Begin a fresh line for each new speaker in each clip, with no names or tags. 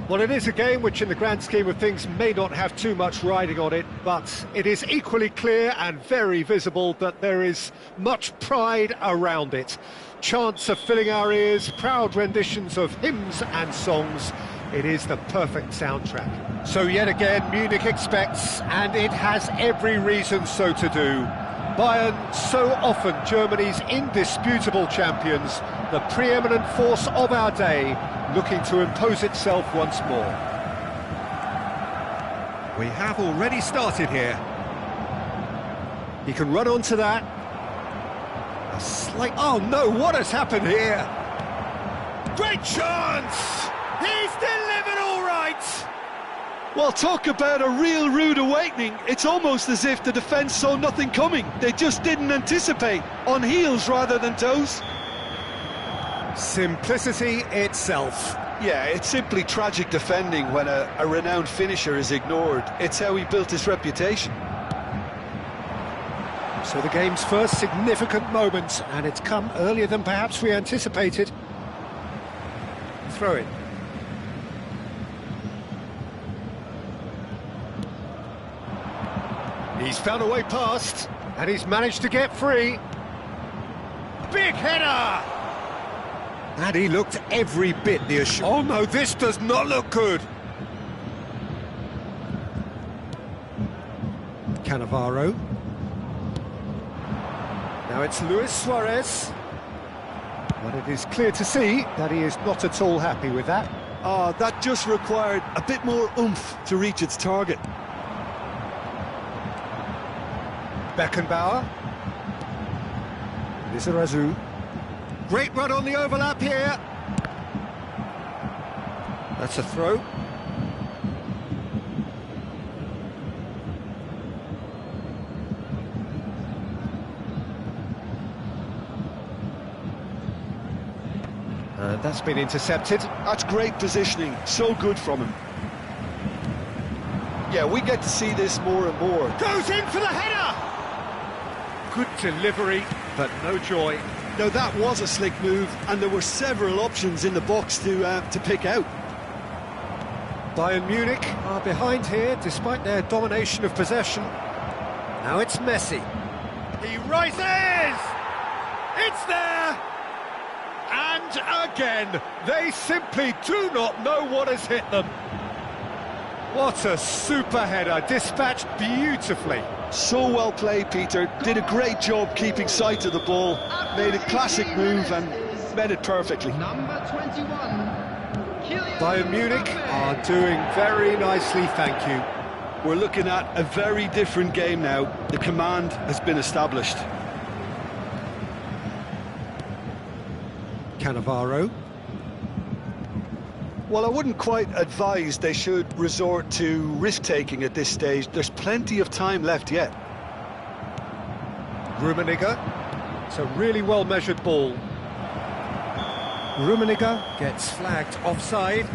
Well, it is a game which in the grand scheme of things may not have too much riding on it, but it is equally clear and very visible that there is much pride around it. Chants are filling our ears, proud renditions of hymns and songs. It is the perfect soundtrack. So yet again, Munich expects, and it has every reason so to do. Bayern, so often Germany's indisputable champions, the preeminent force of our day, looking to impose itself once more. We have already started here. He can run onto that. A slight... Oh no, what has happened here? Great chance! He's delivered all right!
Well, talk about a real rude awakening. It's almost as if the defence saw nothing coming. They just didn't anticipate. On heels rather than toes.
Simplicity itself.
Yeah, it's simply tragic defending when a renowned finisher is ignored. It's how he built his reputation.
So the game's first significant moment, and it's come earlier than perhaps we anticipated. Throw it. He's found a way past, and he's managed to get free. Big header! And he looked every bit the assured. Oh no, this does not look good. Cannavaro. Now it's Luis Suarez. But it is clear to see that he is not at all happy with that.
That just required a bit more oomph to reach its target.
Beckenbauer. Lizarazu. Great run on the overlap here. That's a throw. And that's been intercepted.
That's great positioning, so good from him. Yeah, we get to see this more and more.
Goes in for the header! Good delivery, but no joy.
Now that was a slick move, and there were several options in the box to pick out.
Bayern Munich are behind here, despite their domination of possession. Now it's Messi. He rises! It's there! And again, they simply do not know what has hit them. What a super header, dispatched beautifully.
So well played, Peter. Did a great job keeping sight of the ball. Made a classic move and met it perfectly.
Number 21.
Bayern Munich are doing very nicely, thank you.
We're looking at a very different game now. The command has been established.
Cannavaro.
Well, I wouldn't quite advise they should resort to risk-taking at this stage. There's plenty of time left yet.
Rummenigge. It's a really well-measured ball. Rummenigge gets flagged offside.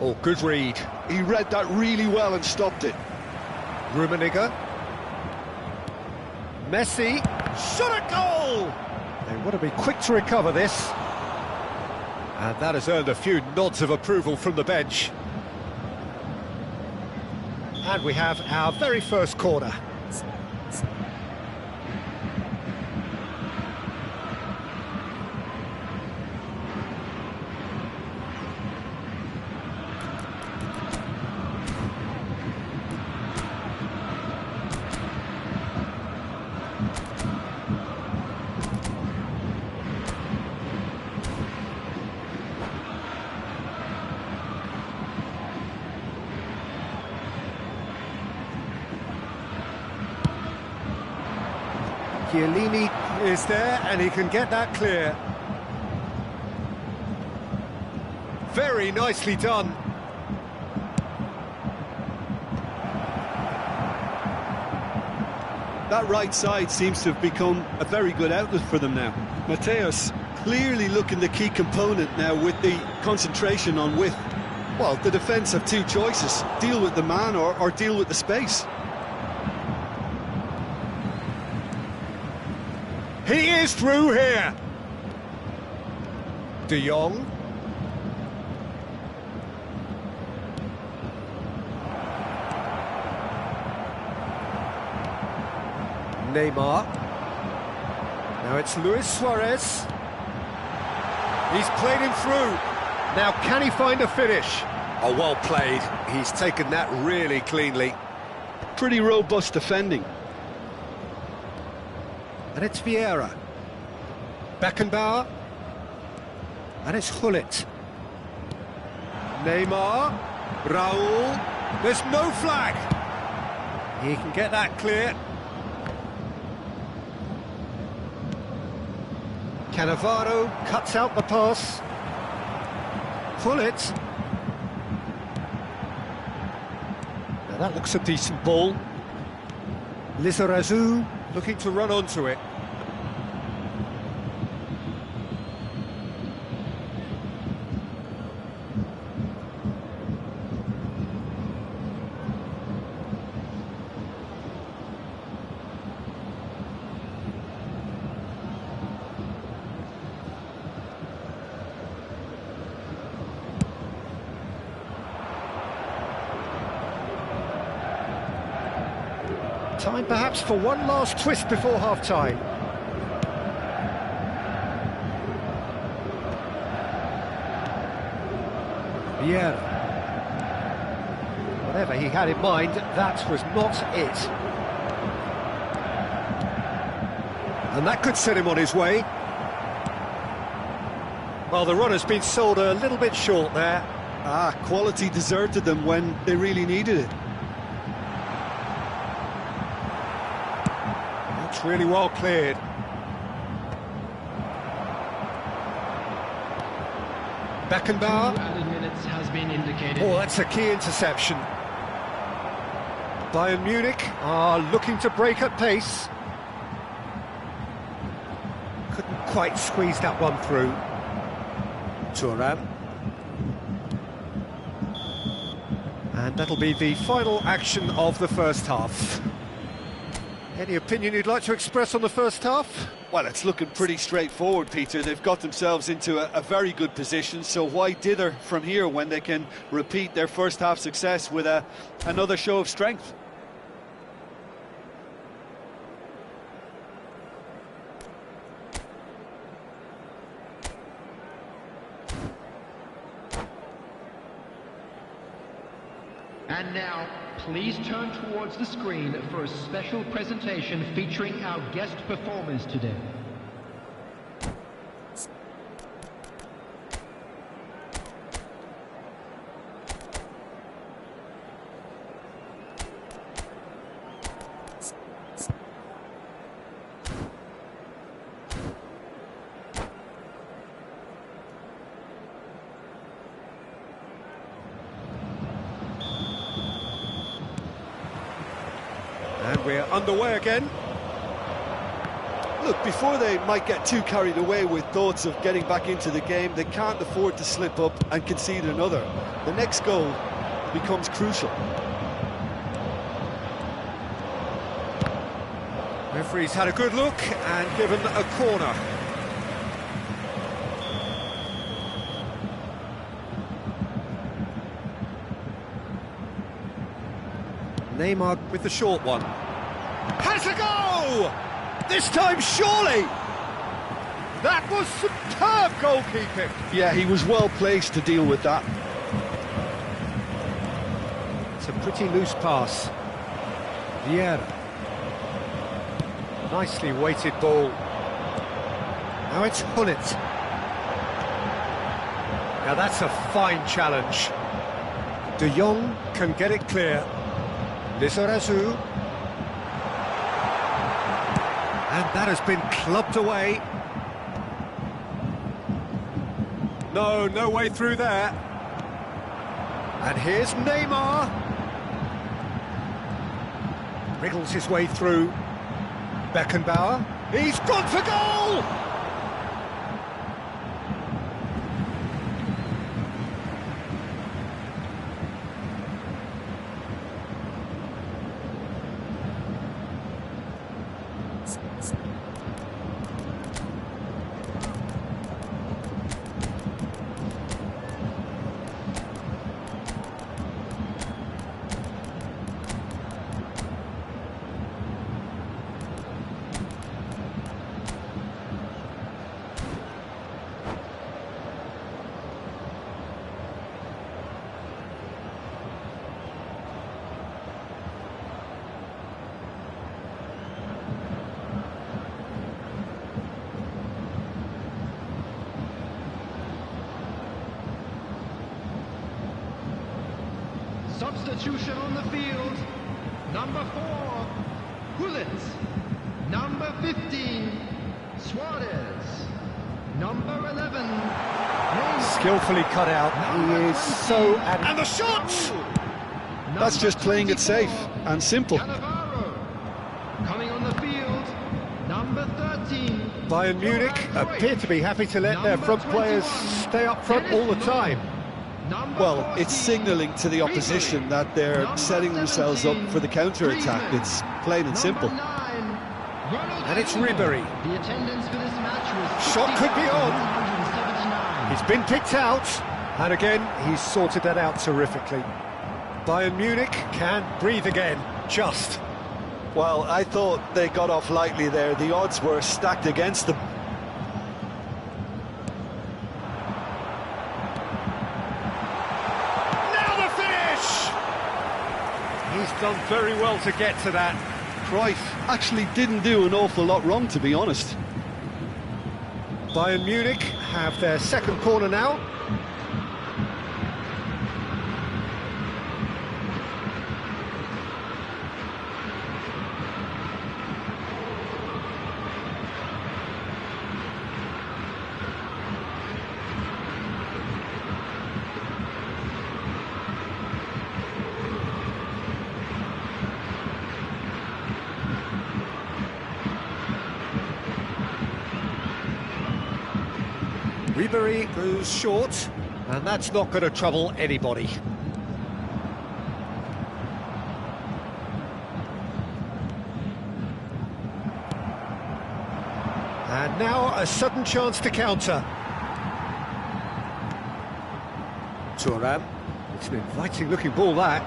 Oh, good read.
He read that really well and stopped it.
Rummenigge. Messi. Shot a goal! They want to be quick to recover this. And that has earned a few nods of approval from the bench. And we have our very first corner. Chiellini is there, and he can get that clear. Very nicely done.
That right side seems to have become a very good outlet for them now. Mateus clearly looking the key component now with the concentration on width. Well, the defence have two choices: deal with the man or deal with the space.
He is through here. De Jong. Neymar. Now it's Luis Suarez. He's played him through. Now can he find a finish? Oh, well played. He's taken that really cleanly.
Pretty robust defending.
And it's Vieira. Beckenbauer. And it's Gullit. Neymar. Raul. There's no flag. He can get that clear. Cannavaro cuts out the pass. Gullit. Now that looks a decent ball. Lizarazu looking to run onto it. Time perhaps for one last twist before half-time. Vieira. Whatever he had in mind, that was not it. And that could set him on his way. Well, the runner's been sold a little bit short there.
Quality deserted them when they really needed it.
Really well cleared. Beckenbauer.
2 added minutes has been indicated.
Oh, that's a key interception. Bayern Munich are looking to break at pace. Couldn't quite squeeze that one through. Thuram. And that'll be the final action of the first half. Any opinion you'd like to express on the first half?
Well, it's looking pretty straightforward, Peter. They've got themselves into a very good position, so why dither from here when they can repeat their first half success with another show of strength?
And now, please turn towards the screen for a special presentation featuring our guest performers today.
And we're underway again.
Look, before they might get too carried away with thoughts of getting back into the game, they can't afford to slip up and concede another. The next goal becomes crucial.
Referee's had a good look and given a corner. Neymar with the short one. Has a go! This time, surely! That was superb goalkeeping.
Yeah, he was well placed to deal with that.
It's a pretty loose pass. Vieira. Nicely weighted ball. Now it's Gullit. Now that's a fine challenge. De Jong can get it clear. Lizarazu. And that has been clubbed away. No way through there. And here's Neymar. Wriggles his way through. Beckenbauer. He's gone for goal!
Substitution on the field. Number 4, Gullit. Number 15, Suarez. Number 11,
Skillfully cut out. He is so... And the shot!
That's just playing it safe and simple.
Coming on the field, number 13.
Bayern Munich appear to be happy to let their front players stay up front all the time.
Well, it's signalling to the opposition that they're setting themselves up for the counter-attack. It's plain and simple.
And it's Ribéry.
The attendance for this match was
Shot could be on.
179.
He's been picked out. And again, he's sorted that out terrifically. Bayern Munich can breathe again, just.
Well, I thought they got off lightly there. The odds were stacked against them.
Now the finish! He's done very well to get to that.
Cruyff actually didn't do an awful lot wrong, to be honest.
Bayern Munich have their second corner now. Ribéry goes short, and that's not going to trouble anybody. And now a sudden chance to counter. Thuram, it's an inviting looking ball that.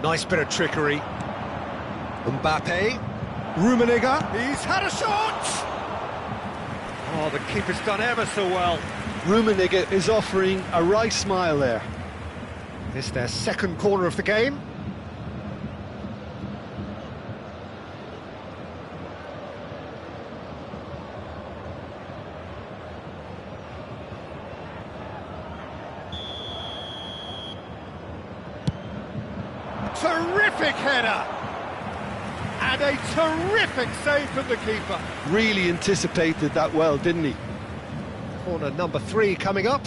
Nice bit of trickery. Mbappe. Rummenigge, he's had a shot! Oh, the keeper's done ever so well.
Rummenigge is offering a wry smile there.
It's their second corner of the game. Terrific header! And a terrific save from the keeper.
Really anticipated that well, didn't he?
Corner number 3 coming up.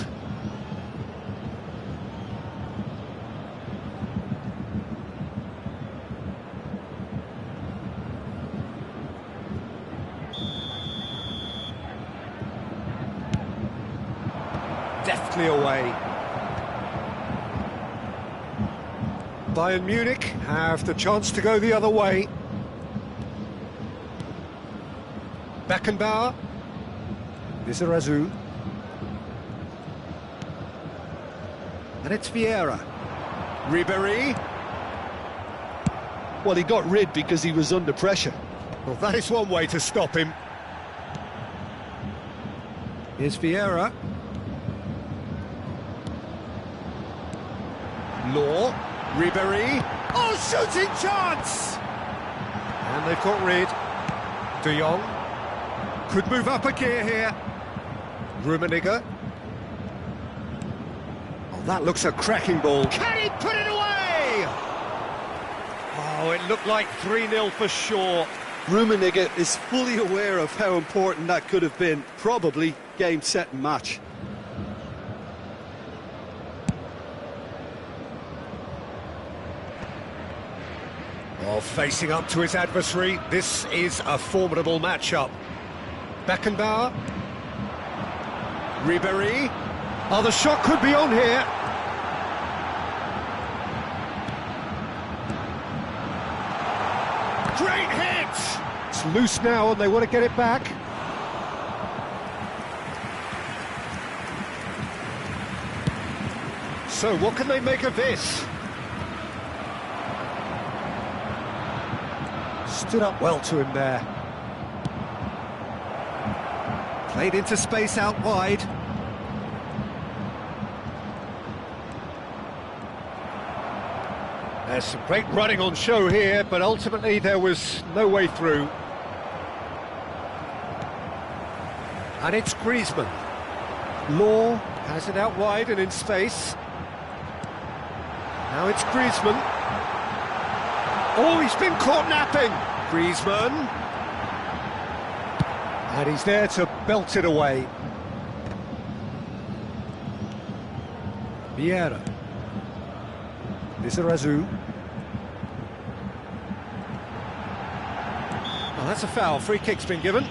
Deftly away. Bayern Munich have the chance to go the other way. Beckenbauer, Lizarazu, and it's Vieira. Ribéry.
Well, he got rid because he was under pressure.
Well, that is one way to stop him. Here's Vieira. Law, Ribéry. Oh, shooting chance! And they've got rid. De Jong. Could move up a gear here. Rummenigge. Oh, that looks a cracking ball. Can he put it away? Oh, it looked like 3-0 for sure.
Rummenigge is fully aware of how important that could have been. Probably game, set and match.
Well, facing up to his adversary, this is a formidable matchup. Beckenbauer. Ribéry. Oh, the shot could be on here. Great hit! It's loose now and they want to get it back. So, what can they make of this? Stood up well to him there. Played into space out wide. There's some great running on show here, but ultimately there was no way through. And it's Griezmann. Law Has it out wide and in space. Now it's Griezmann. Oh, he's been caught napping. Griezmann. And he's there to belt it away. Vieira. Lizarazu. Well, that's a foul. Free kick's been given.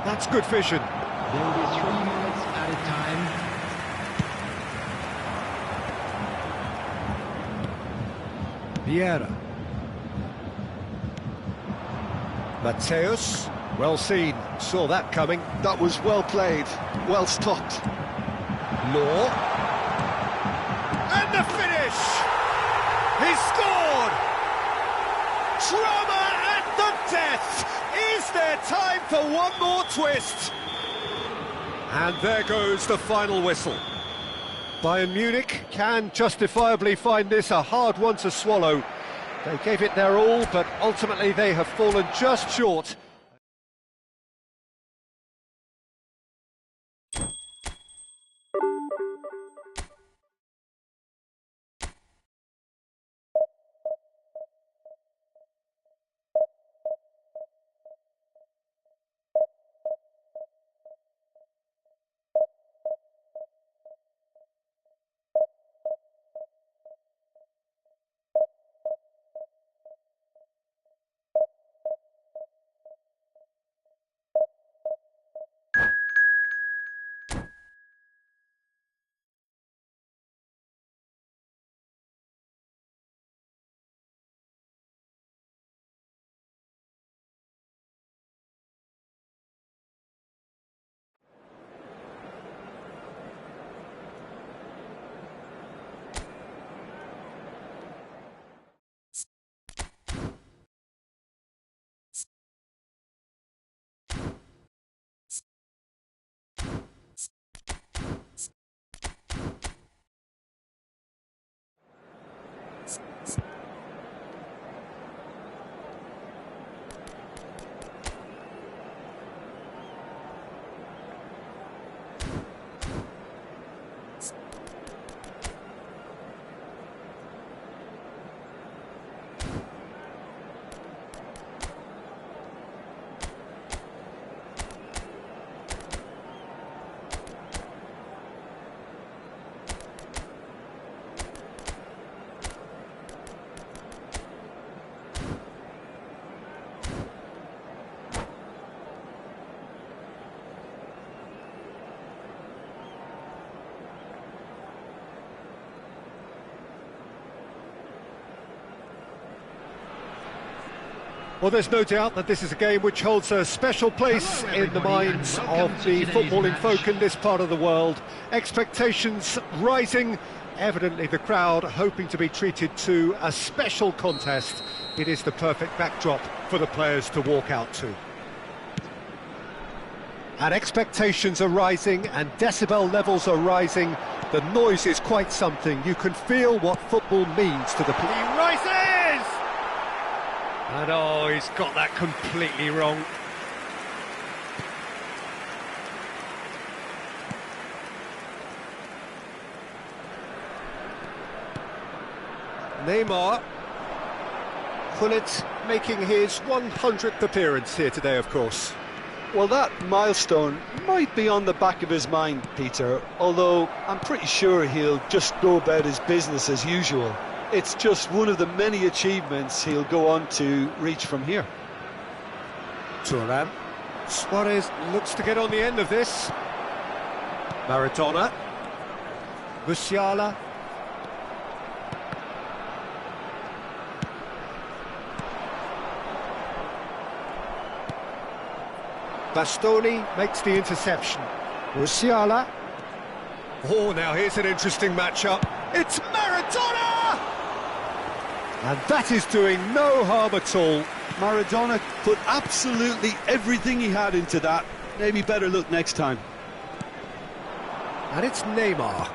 That's good vision.
There will be 3 minutes added time.
Vieira. Mateus, well seen, saw that coming.
That was well played, well stopped.
Law. And the finish! He scored! Drama at the death! Is there time for one more twist? And there goes the final whistle. Bayern Munich can justifiably find this a hard one to swallow. They gave it their all, but ultimately they have fallen just short. Well, there's no doubt that this is a game which holds a special place in the minds of the footballing folk in this part of the world. Expectations rising, evidently the crowd hoping to be treated to a special contest. It is the perfect backdrop for the players to walk out to. And expectations are rising and decibel levels are rising. The noise is quite something. You can feel what football means to the people. He rises! And oh, he's got that completely wrong. Neymar. Gullit making his 100th appearance here today, of course.
Well, that milestone might be on the back of his mind, Peter, although I'm pretty sure he'll just go about his business as usual. It's just one of the many achievements he'll go on to reach from here.
Thuram. Suarez looks to get on the end of this. Maradona. Musiala. Bastoni makes the interception. Musiala. Oh, now here's an interesting matchup. It's Maradona! And that is doing no harm at all.
Maradona put absolutely everything he had into that. Maybe better look next time.
And it's Neymar.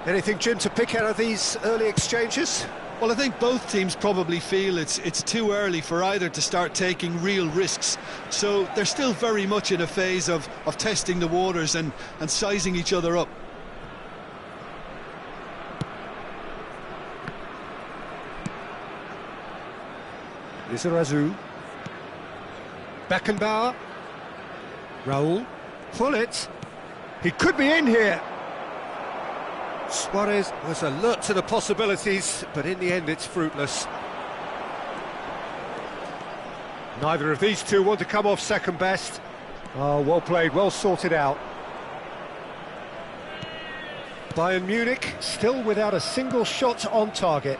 Anything, Jim, to pick out of these early exchanges?
Well, I think both teams probably feel it's too early for either to start taking real risks. So they're still very much in a phase of testing the waters and sizing each other up.
Lizarazu. Beckenbauer. Raul. Pull it. He could be in here. Suarez was alert to the possibilities, but in the end it's fruitless. Neither of these two want to come off second best. Oh, well played, well sorted out. Bayern Munich still without a single shot on target.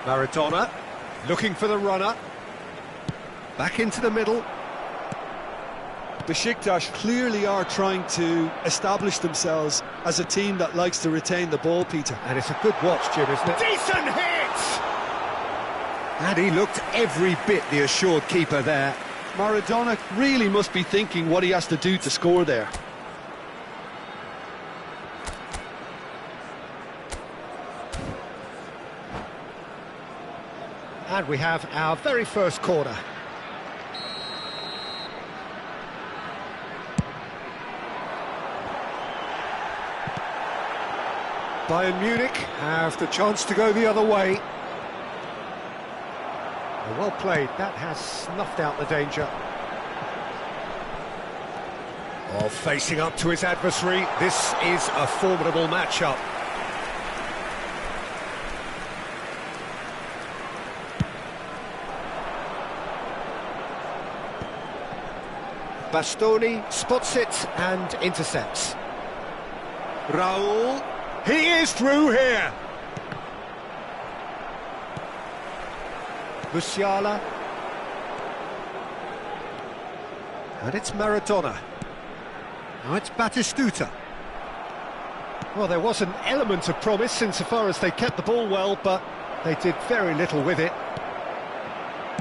Maradona looking for the runner. Back into the middle.
Besiktas clearly are trying to establish themselves as a team that likes to retain the ball, Peter.
And it's a good watch, Jim, isn't it? Decent hit! And he looked every bit the assured keeper there.
Maradona really must be thinking what he has to do to score there.
And we have our very first corner. Bayern Munich have the chance to go the other way. Well played, that has snuffed out the danger. Oh, facing up to his adversary, this is a formidable matchup. Bastoni spots it and intercepts. Raul. He is through here. Musiala. And it's Maradona. Now it's Batistuta. Well, there was an element of promise insofar as they kept the ball well, but they did very little with it.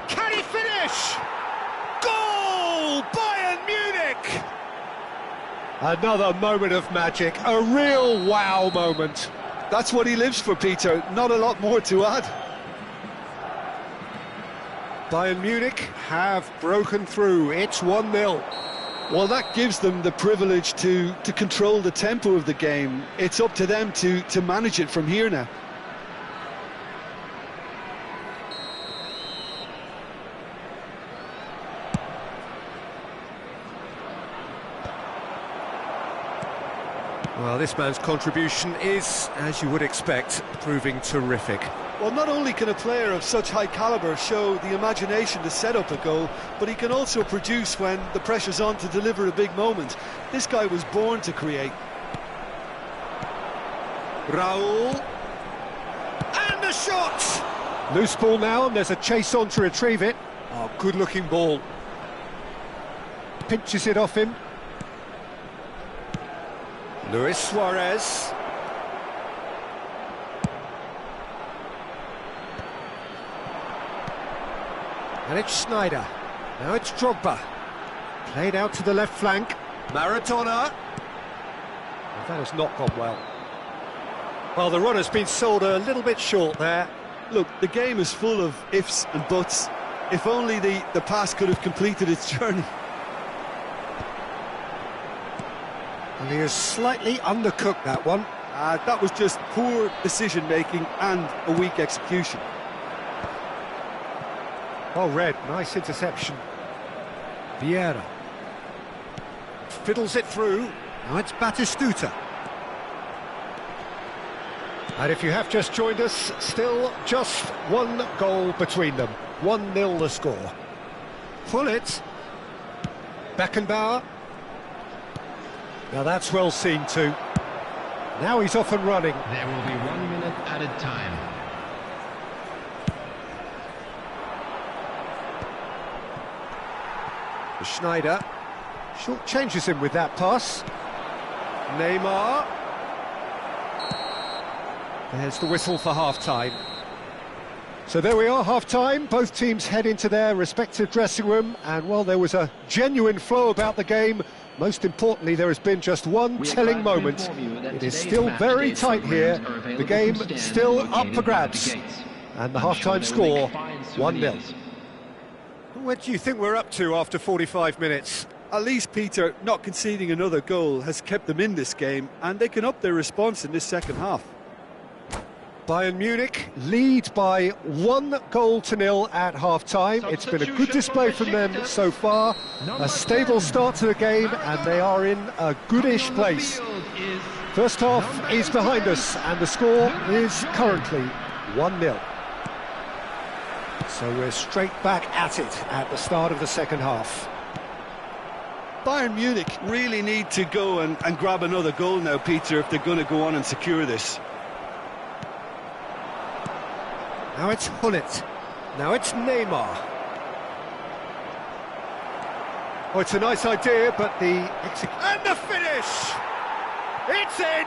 Can he finish? Goal! Bayern Munich! Another moment of magic, a real wow moment.
That's what he lives for, Peter. Not a lot more to add.
Bayern Munich have broken through. It's 1-0.
Well, that gives them the privilege to control the tempo of the game. It's up to them to manage it from here now.
Well, this man's contribution is, as you would expect, proving terrific.
Well, not only can a player of such high calibre show the imagination to set up a goal, but he can also produce when the pressure's on to deliver a big moment. This guy was born to create.
Raul. And the shot! Loose ball now, and there's a chase on to retrieve it. Oh, good-looking ball. Pinches it off him. Luis Suarez. And it's Schneider. Now it's Drogba. Played out to the left flank. Maradona. Well, that has not gone well. Well, the run has been sold a little bit short there.
Look, the game is full of ifs and buts. If only the pass could have completed its journey.
And he has slightly undercooked that one.
That was just poor decision-making and a weak execution.
Well read, nice interception. Vieira. Fiddles it through. Now it's Batistuta. And if you have just joined us, still just one goal between them. 1-0 the score. Pull it. Beckenbauer. Now that's well seen too. Now he's off and running.
There will be 1 minute added time.
Schneider short changes him with that pass. Neymar. There's the whistle for half-time. So there we are, half-time. Both teams head into their respective dressing room, and while there was a genuine flow about the game, Most importantly, there has been just one telling moment. It is still very tight here. The game still up for grabs. And the half-time score, 1-0. What do you think we're up to after 45 minutes?
At least, Peter, not conceding another goal has kept them in this game, and they can up their response in this second half.
Bayern Munich lead by 1-0 at half-time. It's been a good display from them so far. A stable start to the game, and they are in a goodish place. First half is behind us, and the score is currently 1-0. So we're straight back at it at the start of the second half.
Bayern Munich really need to go and grab another goal now, Peter, if they're going to go on and secure this.
Now it's Hullet. Now it's Neymar. Oh, it's a nice idea, but the... And the finish! It's in!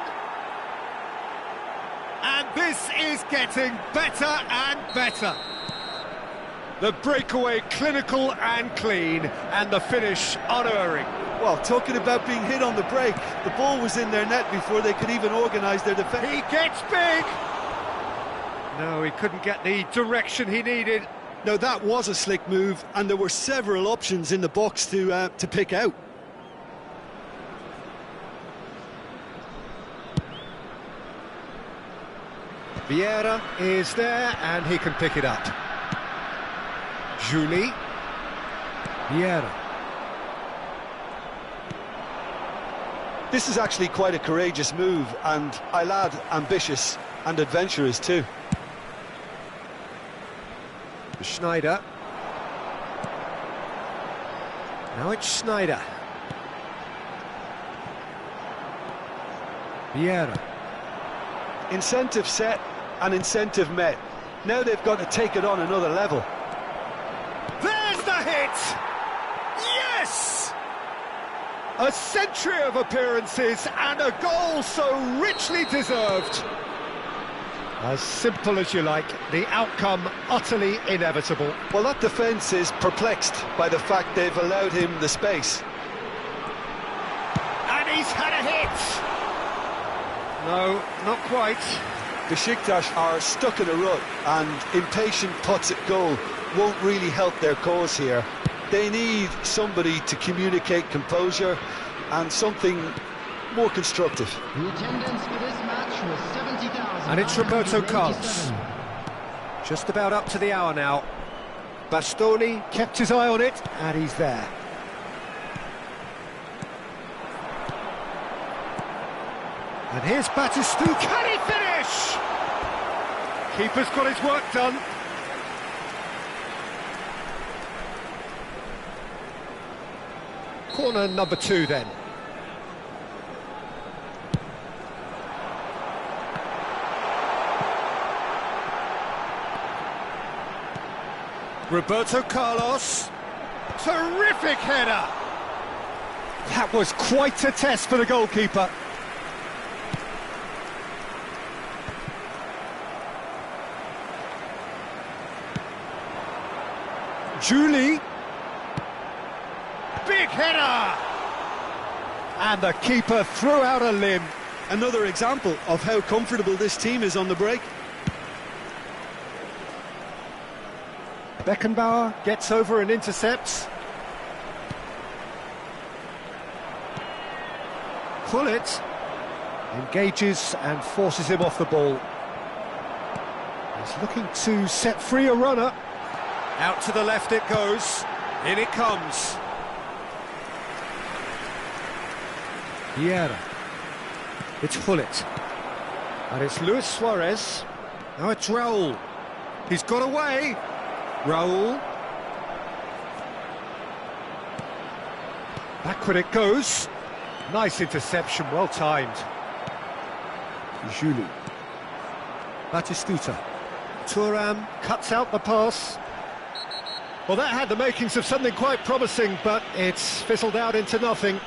And this is getting better and better. The breakaway clinical and clean, and the finish unerring.
Well, talking about being hit on the break, the ball was in their net before they could even organise their defence.
He gets big! No, he couldn't get the direction he needed.
No, that was a slick move, and there were several options in the box to pick out.
Vieira is there, and he can pick it up. Julie. Vieira.
This is actually quite a courageous move, and I'll add ambitious and adventurous too.
Schneider. Now it's Schneider. Vieira.
Incentive set and incentive met. Now they've got to take it on another level.
There's the hit! Yes! A century of appearances and a goal so richly deserved. As simple as you like, the outcome utterly inevitable.
Well, that defence is perplexed by the fact they've allowed him the space.
And he's had a hit! No, not quite.
Besiktas are stuck in a rut, and impatient putts at goal won't really help their cause here. They need somebody to communicate composure and something more constructive.
The attendance for this match was 70,000.
And it's Roberto Carlos. Just about up to the hour now. Bastoni kept his eye on it, and he's there. And here's Batistu. Can he finish? Keeper's got his work done. Corner number 2 then. Roberto Carlos. Terrific header. That was quite a test for the goalkeeper. Julie. Big header! And the keeper threw out a limb.
Another example of how comfortable this team is on the break.
Beckenbauer gets over and intercepts. Hullet engages and forces him off the ball. He's looking to set free a runner. Out to the left it goes. In it comes. Vieira. It's Hullet. And it's Luis Suarez. Now it's Raul. He's got away. Raul. Backward it goes. Nice interception, well timed. Julie. Batistuta. Thuram cuts out the pass. Well, that had the makings of something quite promising, but it's fizzled out into nothing.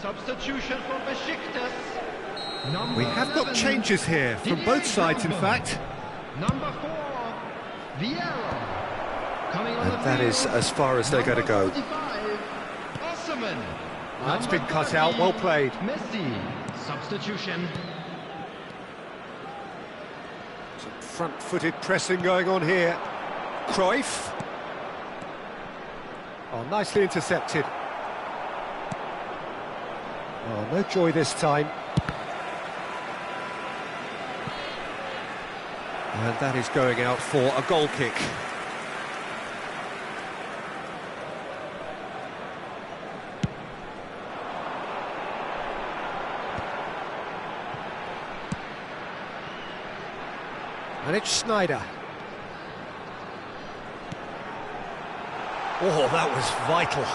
Substitution for Besiktas.
We have got changes here from both sides, in fact.
Number 4, Vieira. Coming on
And that is as far as they're going to go.
Osman.
That's been cut out, well played.
Messi. Substitution.
Some front-footed pressing going on here. Cruyff. Oh, nicely intercepted. Oh, no joy this time. And that is going out for a goal kick. And it's Snyder. Oh, that was vital.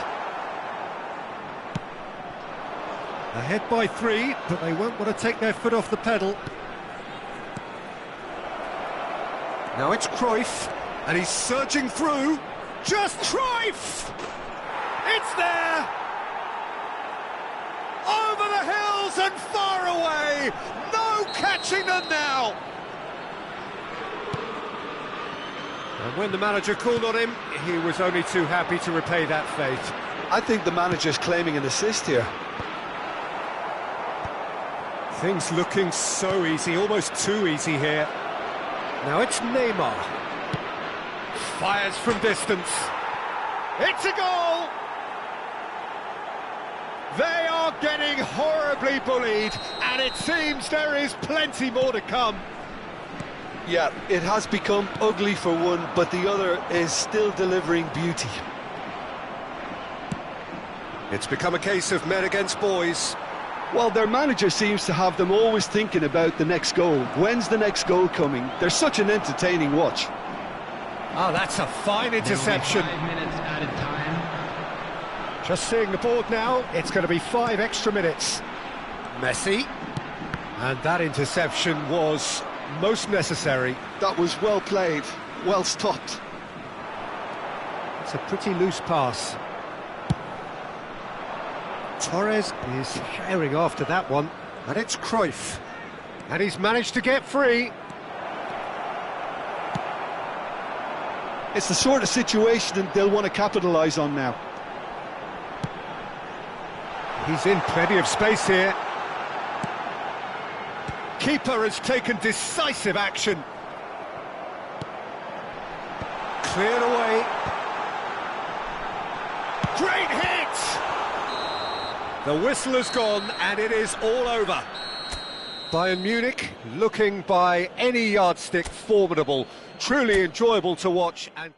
Ahead by 3, but they won't want to take their foot off the pedal. Now it's Cruyff, and he's surging through. Just Cruyff! It's there! Over the hills and far away! No catching them now! And when the manager called on him, he was only too happy to repay that faith.
I think the manager's claiming an assist here.
Things looking so easy, almost too easy here. Now it's Neymar. Fires from distance. It's a goal! They are getting horribly bullied, and it seems there is plenty more to come.
Yeah, it has become ugly for one, but the other is still delivering beauty.
It's become a case of men against boys.
Well, their manager seems to have them always thinking about the next goal. When's the next goal coming? They're such an entertaining watch.
Oh, that's a fine interception.
5 minutes added time.
Just seeing the board now, it's going to be 5 extra minutes. Messi. And that interception was most necessary.
That was well played, well stopped.
It's a pretty loose pass. Torres is sharing after that one, and it's Cruyff. And he's managed to get free.
It's the sort of situation they'll want to capitalise on now.
He's in plenty of space here. Keeper has taken decisive action. Cleared away. Great hit! The whistle has gone, and it is all over. Bayern Munich, looking by any yardstick formidable. Truly enjoyable to watch. And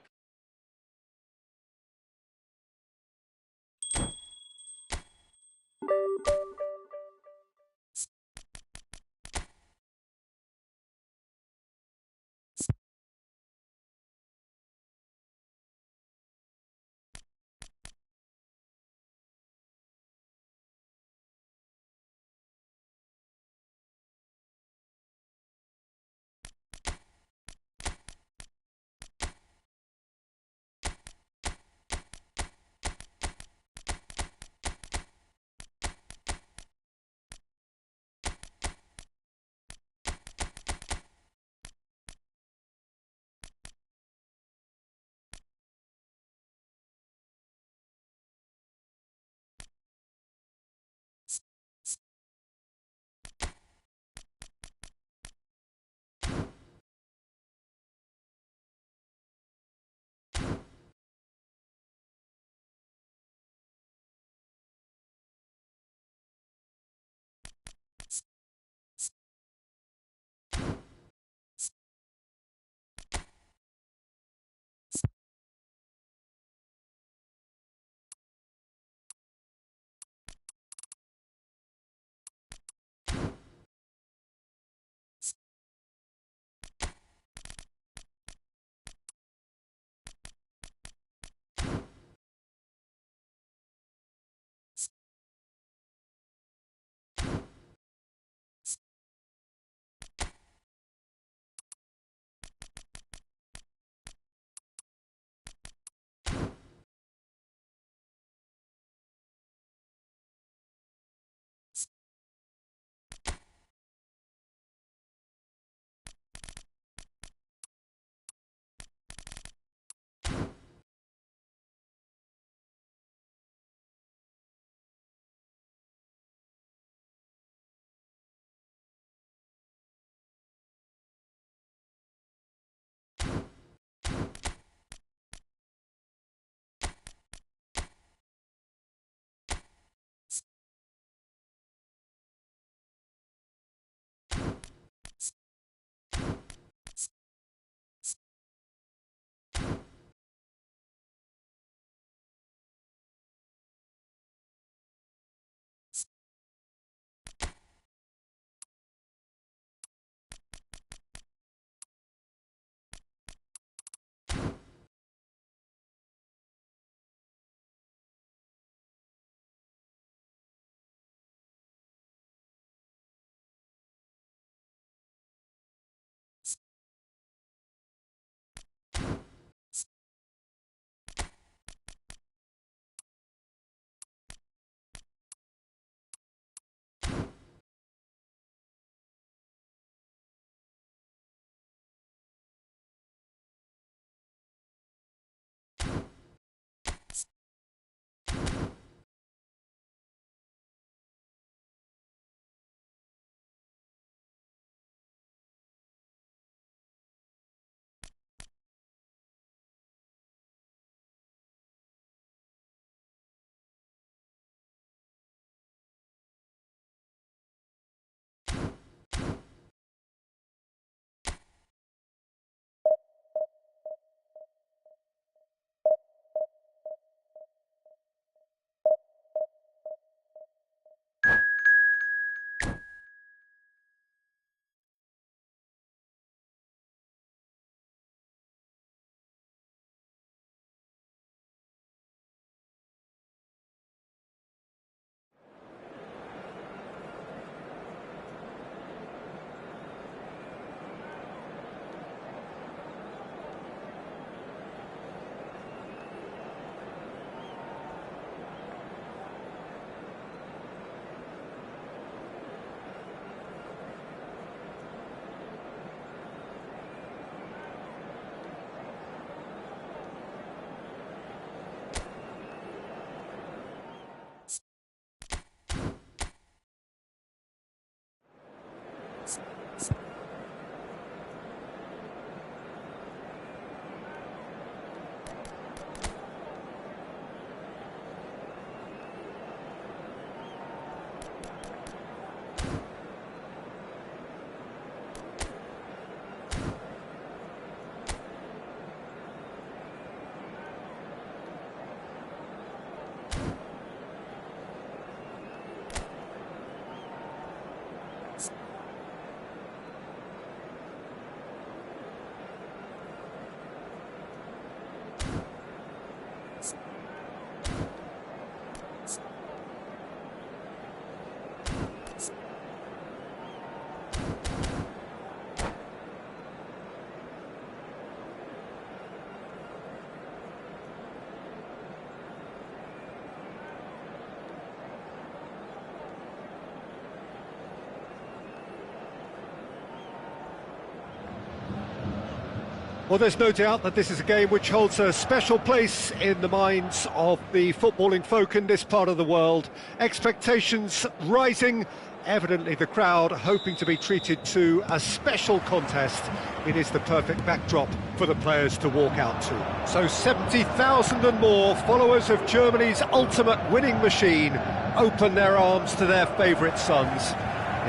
Well, there's no doubt that this is a game which holds a special place in the minds of the footballing folk in this part of the world. Expectations rising, evidently the crowd hoping to be treated to a special contest. It is the perfect backdrop for the players to walk out to. So 70,000 and more followers of Germany's ultimate winning machine open their arms to their favourite sons.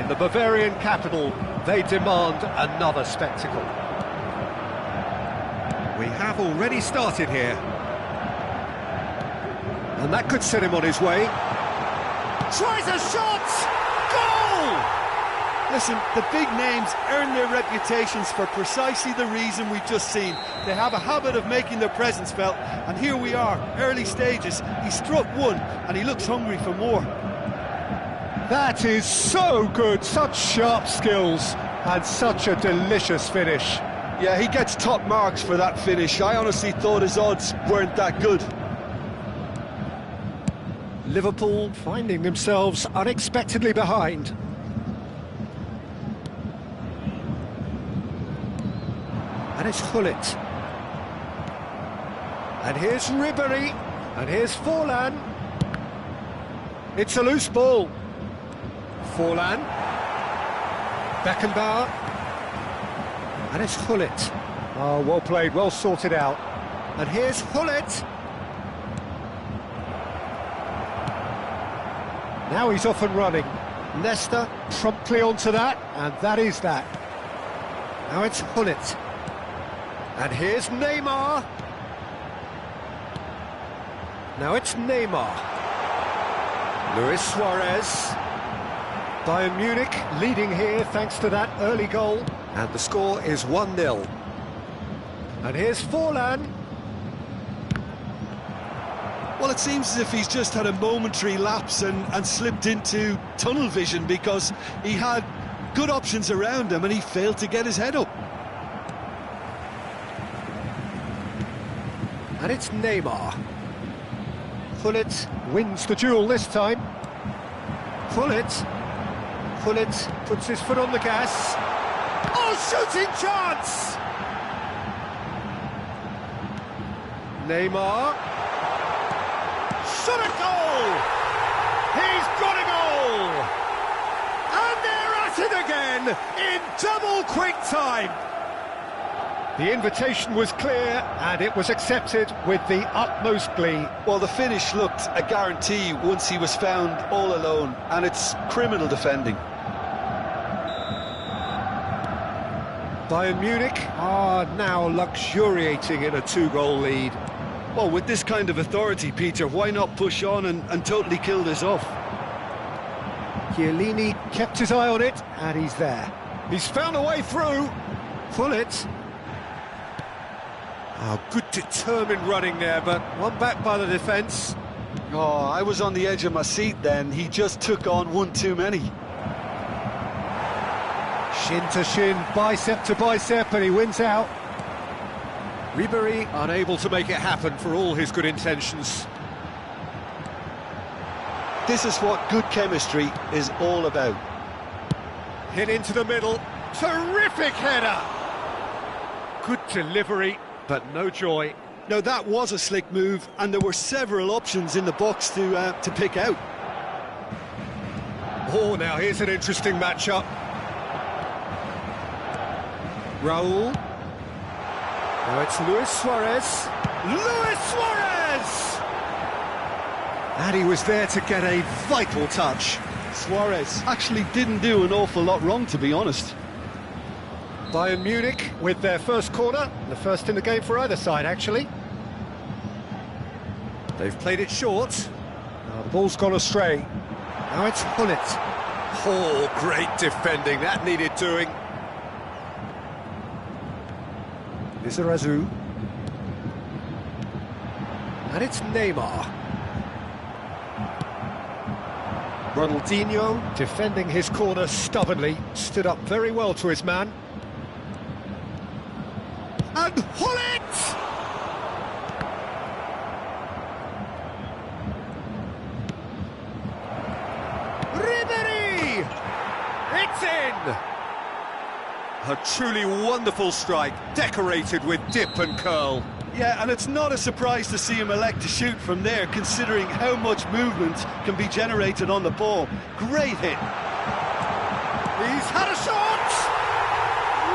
In the Bavarian capital, they demand another spectacle. We have already started here. And that could set him on his way. Tries a shot! Goal!
Listen, the big names earn their reputations for precisely the reason we've just seen. They have a habit of making their presence felt, and here we are, early stages. He struck one, and he looks hungry for more.
That is so good, such sharp skills, and such a delicious finish.
Yeah, he gets top marks for that finish. I honestly thought his odds weren't that good.
Liverpool finding themselves unexpectedly behind. And it's Gullit. And here's Ribéry. And here's Forlan. It's a loose ball. Forlan. Beckenbauer. And it's Gullit. Oh, well played, well sorted out. And here's Gullit. Now he's off and running. Leicester promptly onto that, and that is that. Now it's Gullit. And here's Neymar. Now it's Neymar. Luis Suarez. Bayern Munich leading here thanks to that early goal. And the score is 1-0. And here's Forlan.
Well, it seems as if he's just had a momentary lapse and slipped into tunnel vision, because he had good options around him and he failed to get his head up.
And it's Neymar. Gullit wins the duel this time. Gullit puts his foot on the gas. Oh, shooting chance! Neymar. Shot a goal! He's got a goal! And they're at it again in double quick time. The invitation was clear and it was accepted with the utmost glee.
Well, the finish looked a guarantee once he was found all alone, and it's criminal defending.
Bayern Munich are now luxuriating in a two-goal lead.
Well, with this kind of authority, Peter, why not push on and totally kill this off?
Chiellini kept his eye on it, and he's there. He's found a way through. Gullit. Oh, good determined running there, but one back by the defence.
Oh, I was on the edge of my seat then. He just took on one too many.
Shin to shin, bicep to bicep, and he wins out. Ribéry unable to make it happen for all his good intentions.
This is what good chemistry is all about.
Hit into the middle, terrific header! Good delivery, but no joy.
Now that was a slick move, and there were several options in the box to pick out.
Oh, now here's an interesting matchup. Raul. Now it's Luis Suarez. Luis Suarez! And he was there to get a vital touch.
Suarez actually didn't do an awful lot wrong, to be honest.
Bayern Munich with their first corner, the first in the game for either side, actually. They've played it short. Now the ball's gone astray. Now it's Gullit. Oh, great defending, that needed doing. Lizarazu. And it's Neymar. Ronaldinho, defending his corner stubbornly, stood up very well to his man. And Gullit! Ribéry! It's in! A truly wonderful strike, decorated with dip and curl.
Yeah, and it's not a surprise to see him elect to shoot from there, considering how much movement can be generated on the ball. Great hit.
He's had a shot!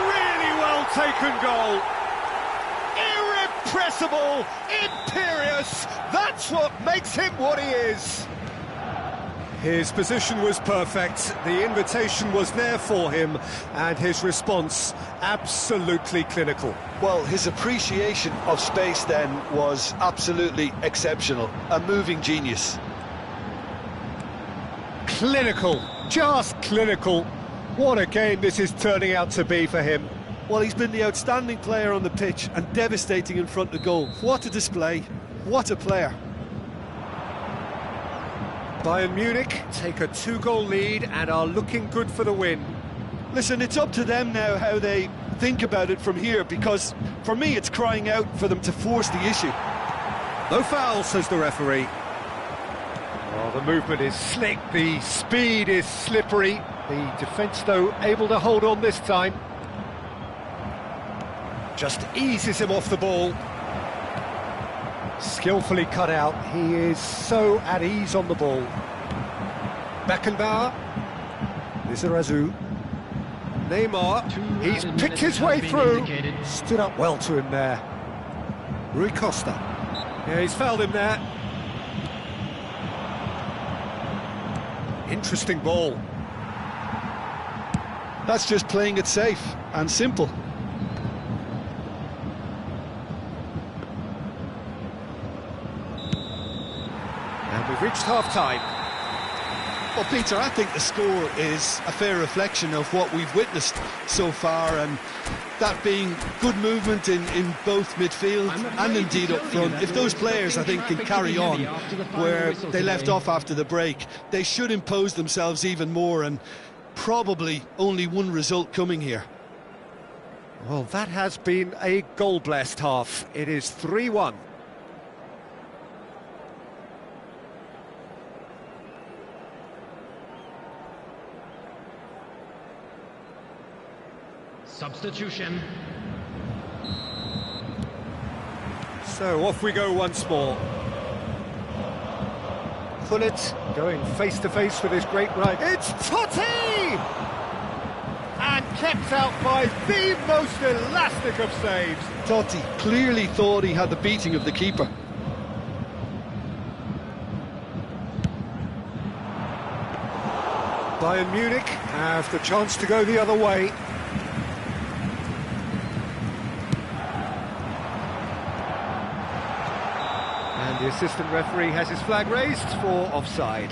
Really well taken goal. Irrepressible, imperious, that's what makes him what he is. His position was perfect, the invitation was there for him, and his response absolutely clinical.
Well, his appreciation of space then was absolutely exceptional. A moving genius.
Clinical, just clinical. What a game this is turning out to be for him.
Well, he's been the outstanding player on the pitch and devastating in front of goal. What a display, what a player.
Bayern Munich take a 2-goal lead and are looking good for the win.
Listen, it's up to them now how they think about it from here, because for me it's crying out for them to force the issue.
No foul, says the referee. Oh, the movement is slick, the speed is slippery. The defence, though, able to hold on this time. Just eases him off the ball. Skillfully cut out, he is so at ease on the ball. Beckenbauer, Lizarazu, Neymar, he's picked his way through, stood up well to him there. Rui Costa, yeah, he's fouled him there. Interesting ball.
That's just playing it safe and simple.
And we've reached half-time.
Well, Peter, I think the score is a fair reflection of what we've witnessed so far, and that being good movement in both midfield and indeed up front. If those players, I think, can carry on where they left off after the break, they should impose themselves even more, and probably only one result coming here.
Well, that has been a goal-blessed half. It is 3-1.
Substitution.
So off we go once more. Gullit going face-to-face with his great right. It's Totti! And kept out by the most elastic of saves.
Totti clearly thought he had the beating of the keeper.
Bayern Munich have the chance to go the other way. And the assistant referee has his flag raised for offside.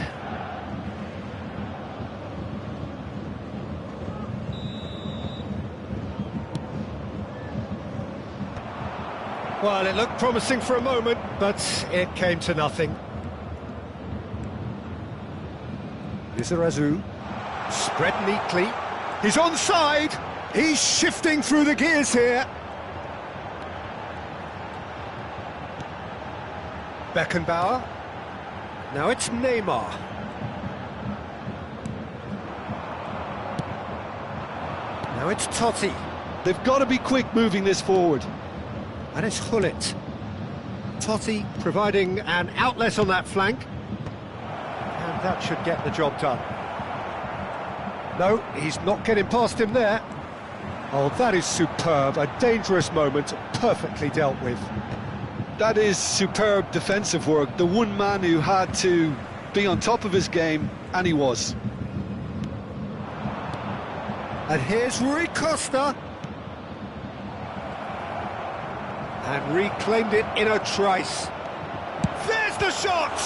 Well, it looked promising for a moment, but it came to nothing. Lizarazu, spread neatly. He's onside. He's shifting through the gears here. Beckenbauer. Now it's Neymar. Now it's Totti.
They've got to be quick moving this forward.
And it's Gullit. Totti providing an outlet on that flank. And that should get the job done. No, he's not getting past him there. Oh, that is superb. A dangerous moment, perfectly dealt with.
That is superb defensive work. The one man who had to be on top of his game, and he was.
And here's Rui Costa. And reclaimed it in a trice. There's the shot!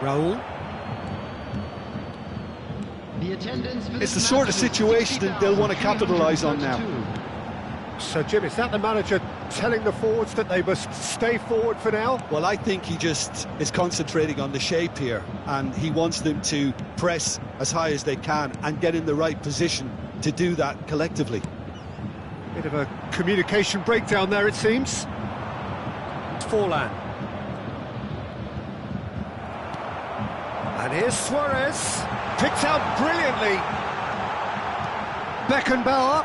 Raul.
It's the sort of situation that they'll want to capitalise on now.
So, Jim, is that the manager telling the forwards that they must stay forward for now?
Well, I think he just is concentrating on the shape here, and he wants them to press as high as they can and get in the right position to do that collectively.
Bit of a communication breakdown there, it seems. Forlan. And here's Suarez, picked out brilliantly. Beckenbauer.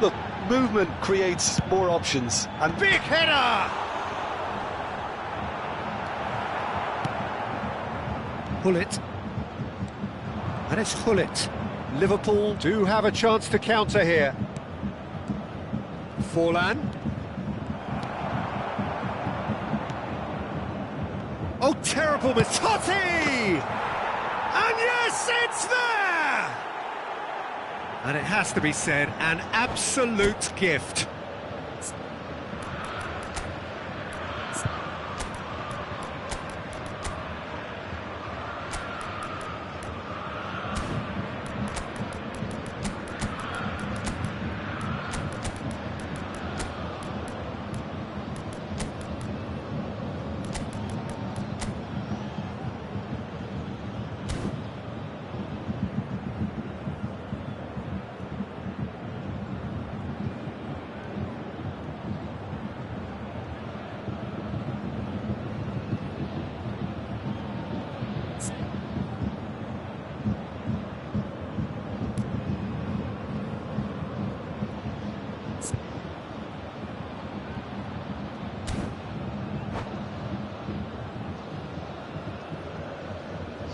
Look, movement creates more options, and
Big header! Hullet. And it's Hullet. Liverpool do have a chance to counter here. Forlan. Oh, terrible miss. Totti! And yes, it's there! And it has to be said, an absolute gift.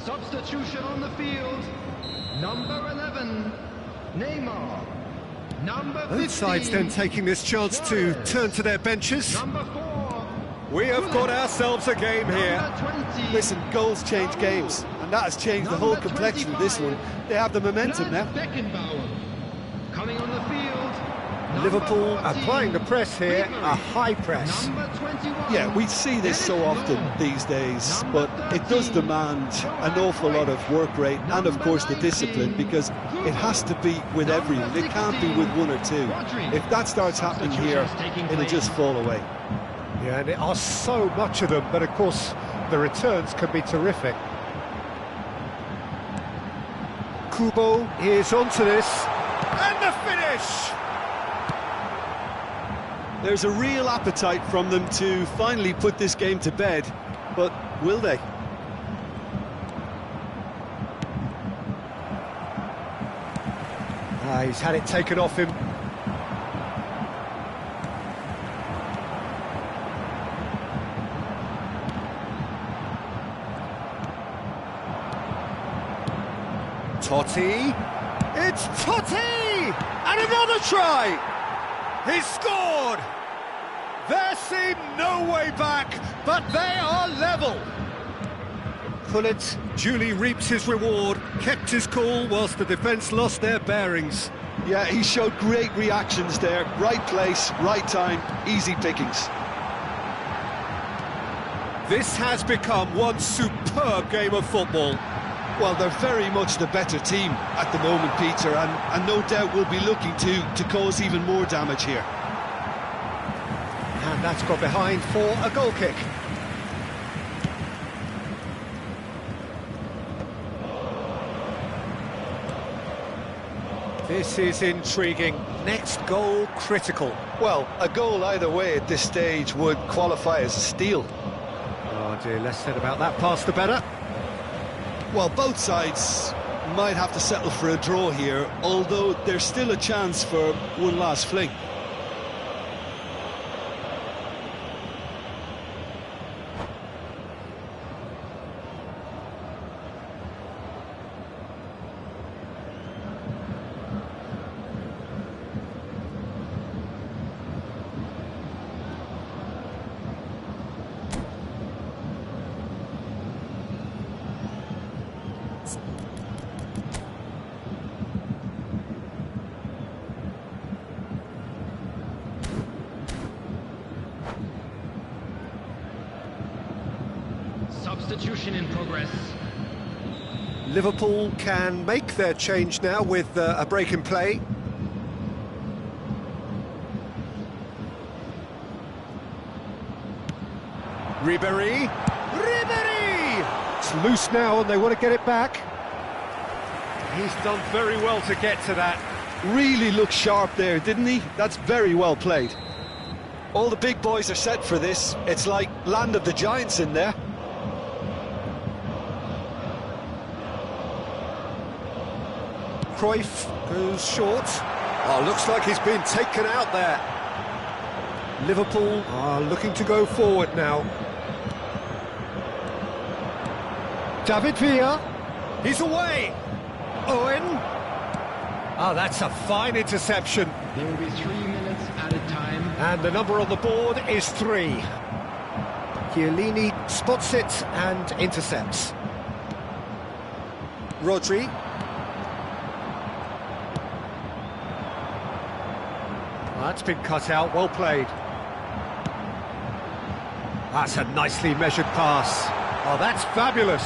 Substitution on the field. Number 11, Neymar. Number 15,
Both sides then taking this chance to turn to their benches.
Number 4,
We have got ourselves a game here.
Number 20,
listen, goals change games, and that has changed the whole complexion of this one. They have the momentum now.
Beckenbauer. Coming on the field.
Liverpool
Number 14,
applying the press here, a high press.
Number 21.
Yeah, we see this so often these days, but it does demand an awful lot of work rate and, of course, the discipline, because it has to be with everyone. It can't be with one or two. If that starts happening here, it'll just fall away.
Yeah, and there are so much of them, but of course the returns can be terrific. Kubo is onto this, and the finish!
There's a real appetite from them to finally put this game to bed, but will they?
He's had it taken off him. Totti, it's Totti! And another try! He scored! There seemed no way back, but they are level. Hullet duly reaps his reward, kept his cool whilst the defence lost their bearings.
Yeah, he showed great reactions there. Right place, right time, easy pickings.
This has become one superb game of football.
Well, they're very much the better team at the moment, Peter, and no doubt will be looking to cause even more damage here.
And that's got behind for a goal kick. This is intriguing. Next goal critical.
Well, a goal either way at this stage would qualify as a steal.
Oh dear, less said about that pass the better.
Well, both sides might have to settle for a draw here, although there's still a chance for one last fling.
Substitution in progress.
Liverpool can make their change now with a break in play. Ribéry! It's loose now and they want to get it back. He's done very well to get to that.
Really looked sharp there, didn't he? That's very well played. All the big boys are set for this. It's like land of the giants in there.
Cruyff goes short. Oh, looks like he's been taken out there. Liverpool are looking to go forward now. David Villa, he's away. Owen. Oh, that's a fine interception.
There will be 3 minutes added time.
And the number on the board is 3. Chiellini spots it and intercepts. Rodri. Well, that's been cut out, well played. That's a nicely measured pass. Oh, that's fabulous.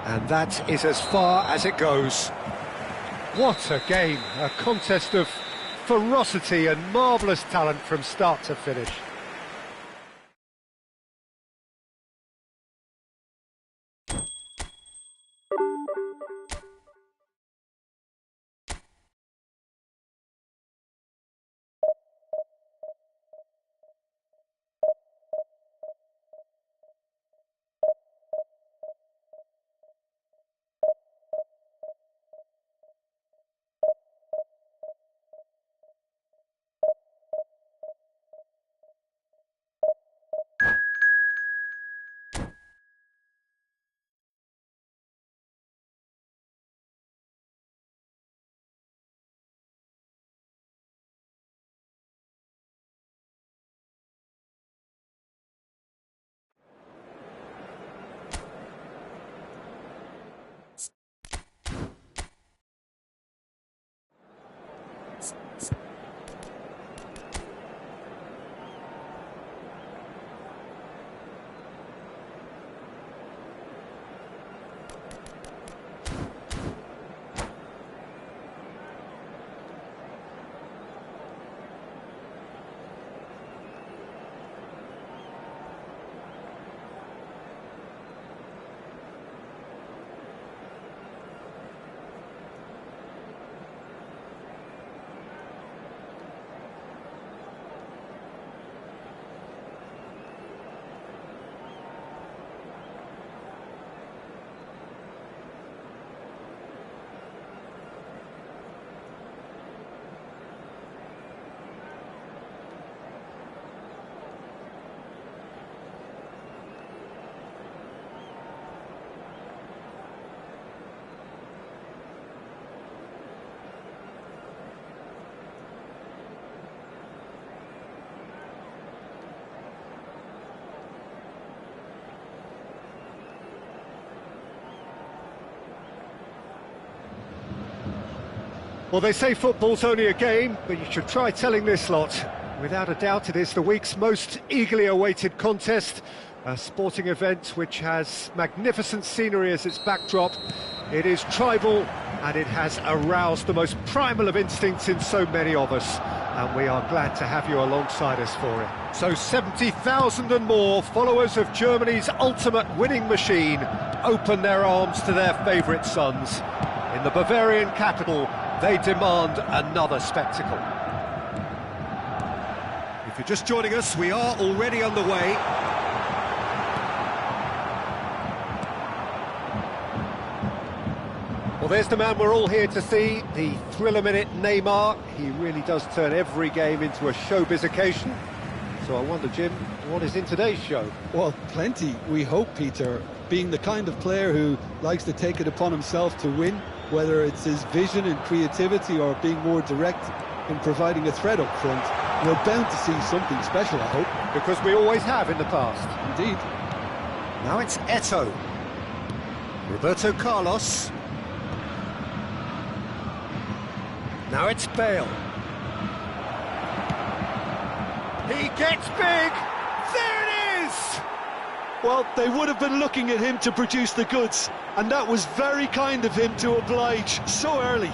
And that is as far as it goes. What a game, a contest of ferocity and marvellous talent from start to finish. Well, they say football's only a game, but you should try telling this lot. Without a doubt, it is the week's most eagerly awaited contest, a sporting event which has magnificent scenery as its backdrop. It is tribal, and it has aroused the most primal of instincts in so many of us, and we are glad to have you alongside us for it. So 70,000 and more followers of Germany's ultimate winning machine open their arms to their favourite sons. In the Bavarian capital, they demand another spectacle. If you're just joining us, we are already underway. Well, there's the man we're all here to see, the thriller-minute Neymar. He really does turn every game into a showbiz occasion. So I wonder, Jim, what is in today's show?
Well, plenty, we hope, Peter. Being the kind of player who likes to take it upon himself to win, whether it's his vision and creativity or being more direct in providing a threat up front, we're bound to see something special, I hope.
Because we always have in the past.
Indeed.
Now it's Eto'o. Roberto Carlos. Now it's Bale. He gets big! There it is!
Well, they would have been looking at him to produce the goods, and that was very kind of him to oblige so early.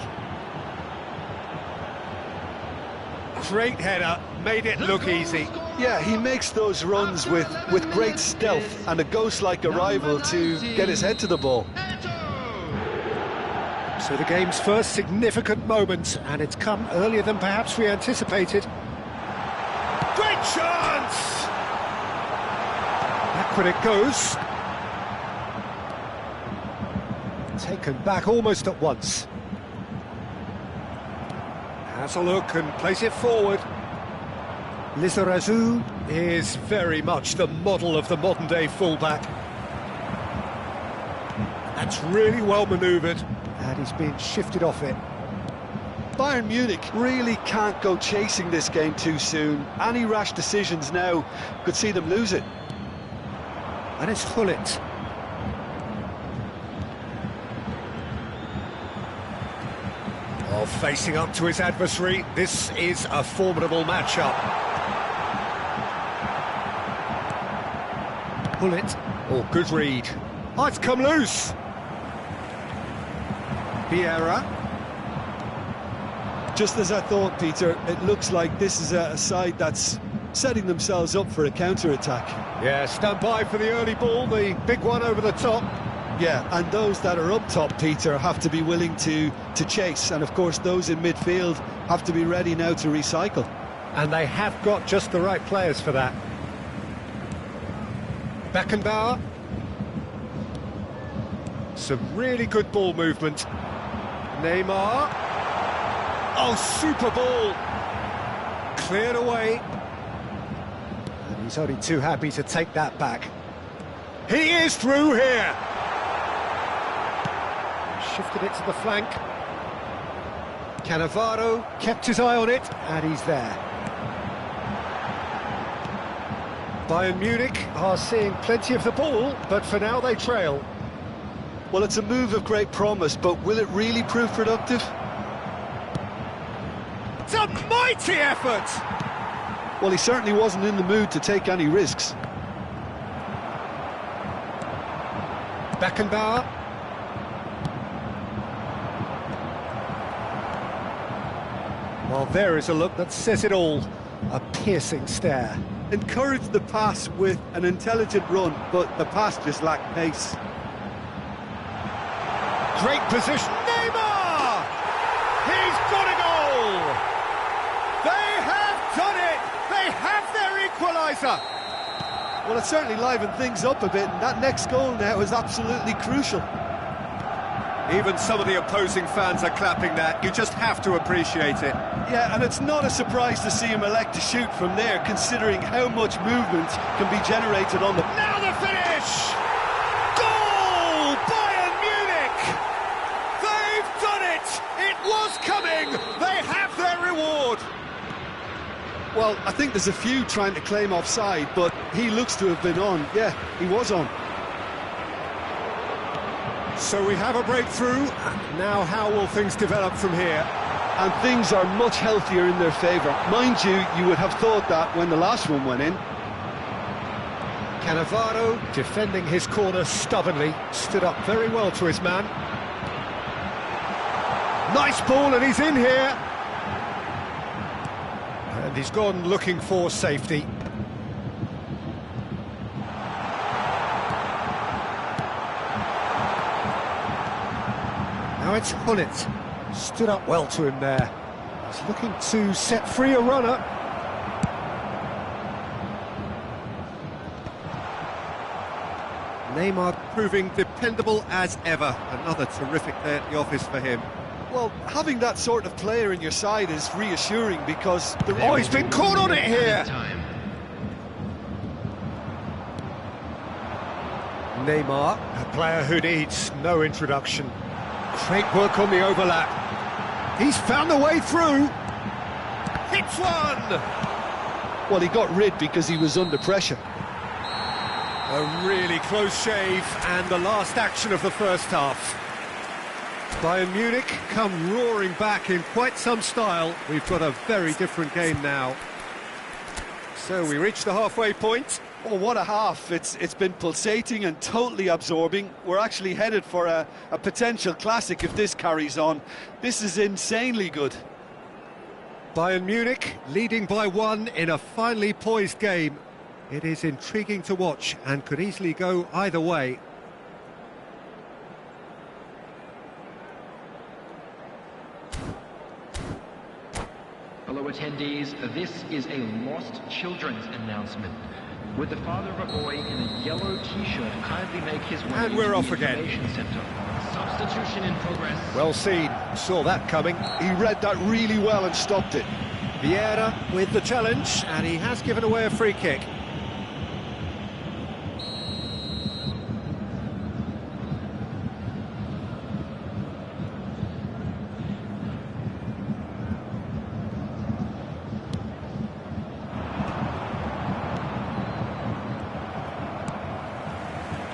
Great header, made it look easy.
Yeah, he makes those runs with great stealth and a ghost-like arrival to get his head to the ball.
So the game's first significant moment, and it's come earlier than perhaps we anticipated. Great chance! Back when it goes. Taken back almost at once. Has a look and plays it forward. Lizarazu is very much the model of the modern-day fullback. That's really well manoeuvred, and he's been shifted off it.
Bayern Munich really can't go chasing this game too soon. Any rash decisions now could see them lose it.
And it's Hullet. Oh, facing up to his adversary, this is a formidable matchup. Hullet. Oh, good read. Oh, it's come loose. Vieira.
Just as I thought, Peter, it looks like this is a side that's setting themselves up for a counter-attack.
Yeah, stand by for the early ball, the big one over the top.
Yeah, and those that are up top, Peter, have to be willing to chase. And, of course, those in midfield have to be ready now to recycle.
And they have got just the right players for that. Beckenbauer. Some really good ball movement. Neymar. Oh, super ball. Cleared away. And he's only too happy to take that back. He is through here. Shifted it to the flank. Cannavaro kept his eye on it, and he's there. Bayern Munich are seeing plenty of the ball, but for now they trail.
Well, it's a move of great promise, but will it really prove productive?
It's a mighty effort!
Well, he certainly wasn't in the mood to take any risks.
Beckenbauer. Well, there is a look that says it all. A piercing stare.
Encouraged the pass with an intelligent run, but the pass just lacked pace.
Great position. Neymar! He's got a goal! They have done it! They have their equaliser!
Well, it certainly livened things up a bit, and that next goal now is absolutely crucial.
Even some of the opposing fans are clapping that. You just have to appreciate it.
Yeah, and it's not a surprise to see him elect to shoot from there, considering how much movement can be generated on the...
Now the finish! Goal! Bayern Munich! They've done it! It was coming! They have their reward!
Well, I think there's a few trying to claim offside, but he looks to have been on. Yeah, he was on.
So we have a breakthrough. Now how will things develop from here?
And things are much healthier in their favour. Mind you, you would have thought that when the last one went in.
Cannavaro, defending his corner stubbornly, stood up very well to his man. Nice ball, and he's in here. And he's gone looking for safety. Now it's Hullet. Stood up well to him there. He's looking to set free a runner. Neymar proving dependable as ever. Another terrific day at the office for him.
Well, having that sort of player in your side is reassuring because...
Oh, he's been caught on it here! Neymar, a player who needs no introduction. Great work on the overlap. He's found the way through. Hits one!
Well, he got rid because he was under pressure.
A really close shave, and the last action of the first half. Bayern Munich come roaring back in quite some style. We've got a very different game now. So we reach the halfway point.
Oh, what a half. It's been pulsating and totally absorbing. We're actually headed for a potential classic if this carries on. This is insanely good.
Bayern Munich leading by 1 in a finely poised game. It is intriguing to watch and could easily go either way.
Hello attendees, this is a lost children's announcement. Would the father of a boy in a yellow t-shirt kindly make his way
and we're
to
off
the
again.
information center? substitution in progress.
Well seen, saw that coming.
He read that really well and stopped it.
Vieira with the challenge, and he has given away a free kick.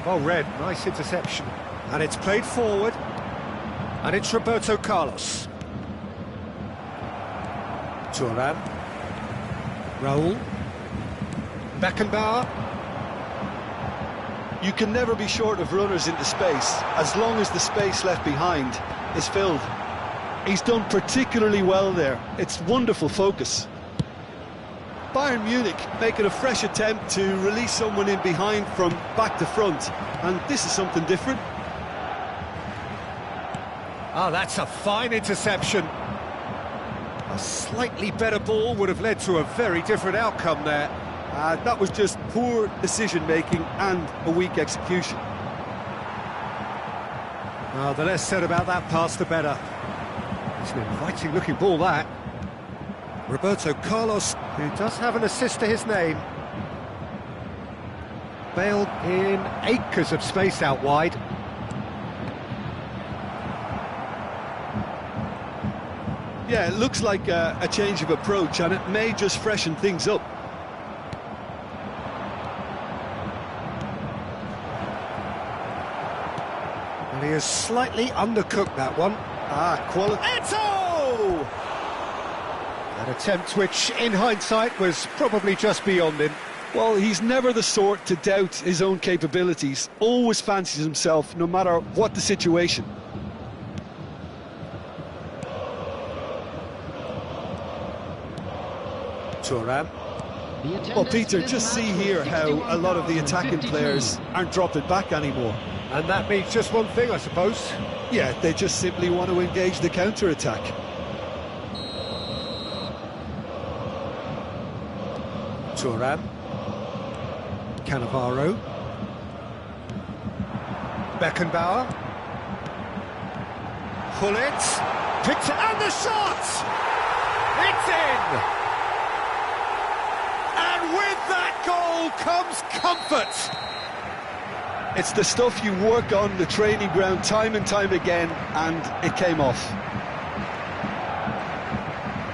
Well read, nice interception. And it's played forward. And it's Roberto Carlos. Thuram. Raul. Beckenbauer.
You can never be short of runners into space, as long as the space left behind is filled. He's done particularly well there. It's wonderful focus. Bayern Munich making a fresh attempt to release someone in behind from back to front, and this is something different.
Oh, that's a fine interception. A slightly better ball would have led to a very different outcome there.
That was just poor decision-making and a weak execution.
Well, the less said about that pass, the better. It's an inviting-looking ball, that. Roberto Carlos, who does have an assist to his name. Bailed in acres of space out wide.
Yeah, it looks like a change of approach, and it may just freshen things up.
And he has slightly undercooked that one.
Quality.
Eto! An attempt which, in hindsight, was probably just beyond him.
Well, he's never the sort to doubt his own capabilities. Always fancies himself, no matter what the situation.
Thuram.
Well, Peter, just see here how a lot of the attacking players aren't dropping back anymore.
And that means just one thing, I suppose.
Yeah, they just simply want to engage the counter-attack.
Thuram. Cannavaro. Beckenbauer. Gullit. Picked it, and the shot! It's in! And with that goal comes comfort!
It's the stuff you work on the training ground time and time again, and it came off.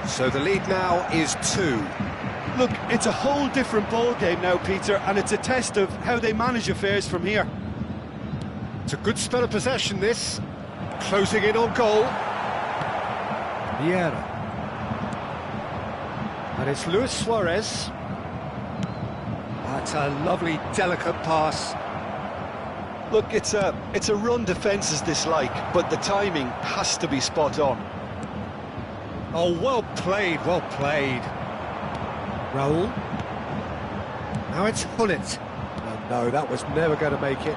So the lead now is 2.
Look, it's a whole different ball game now, Peter, and it's a test of how they manage affairs from here.
It's a good spell of possession, this. Closing in on goal. Vieira. And it's Luis Suarez. That's a lovely, delicate pass.
Look, it's a run defences dislike, but the timing has to be spot on.
Oh, well played, well played. Raul. Now it's Gullit. Oh, no, that was never going to make it.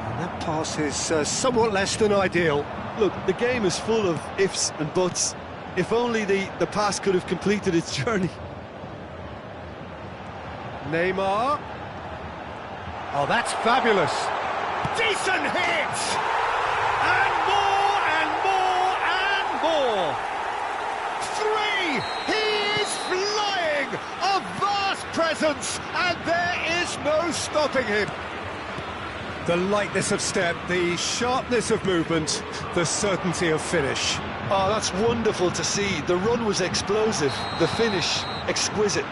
And that pass is somewhat less than ideal.
Look, the game is full of ifs and buts. If only the pass could have completed its journey.
Neymar. Oh, that's fabulous. Decent hit! And more and more and more. 3! He is flying! A vast presence, and there is no stopping him. The lightness of step, the sharpness of movement, the certainty of finish.
Oh, that's wonderful to see. The run was explosive, the finish exquisite.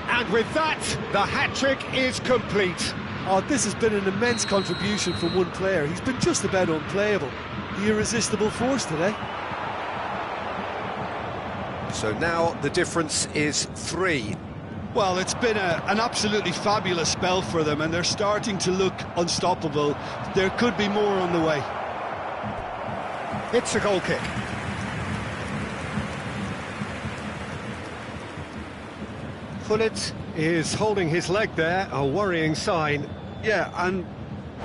And with that, the hat-trick is complete.
Oh, this has been an immense contribution from one player. He's been just about unplayable. The irresistible force today.
So now the difference is 3.
Well, it's been an absolutely fabulous spell for them, and they're starting to look unstoppable. There could be more on the way.
It's a goal kick. Gullit is holding his leg there, a worrying sign.
Yeah, and,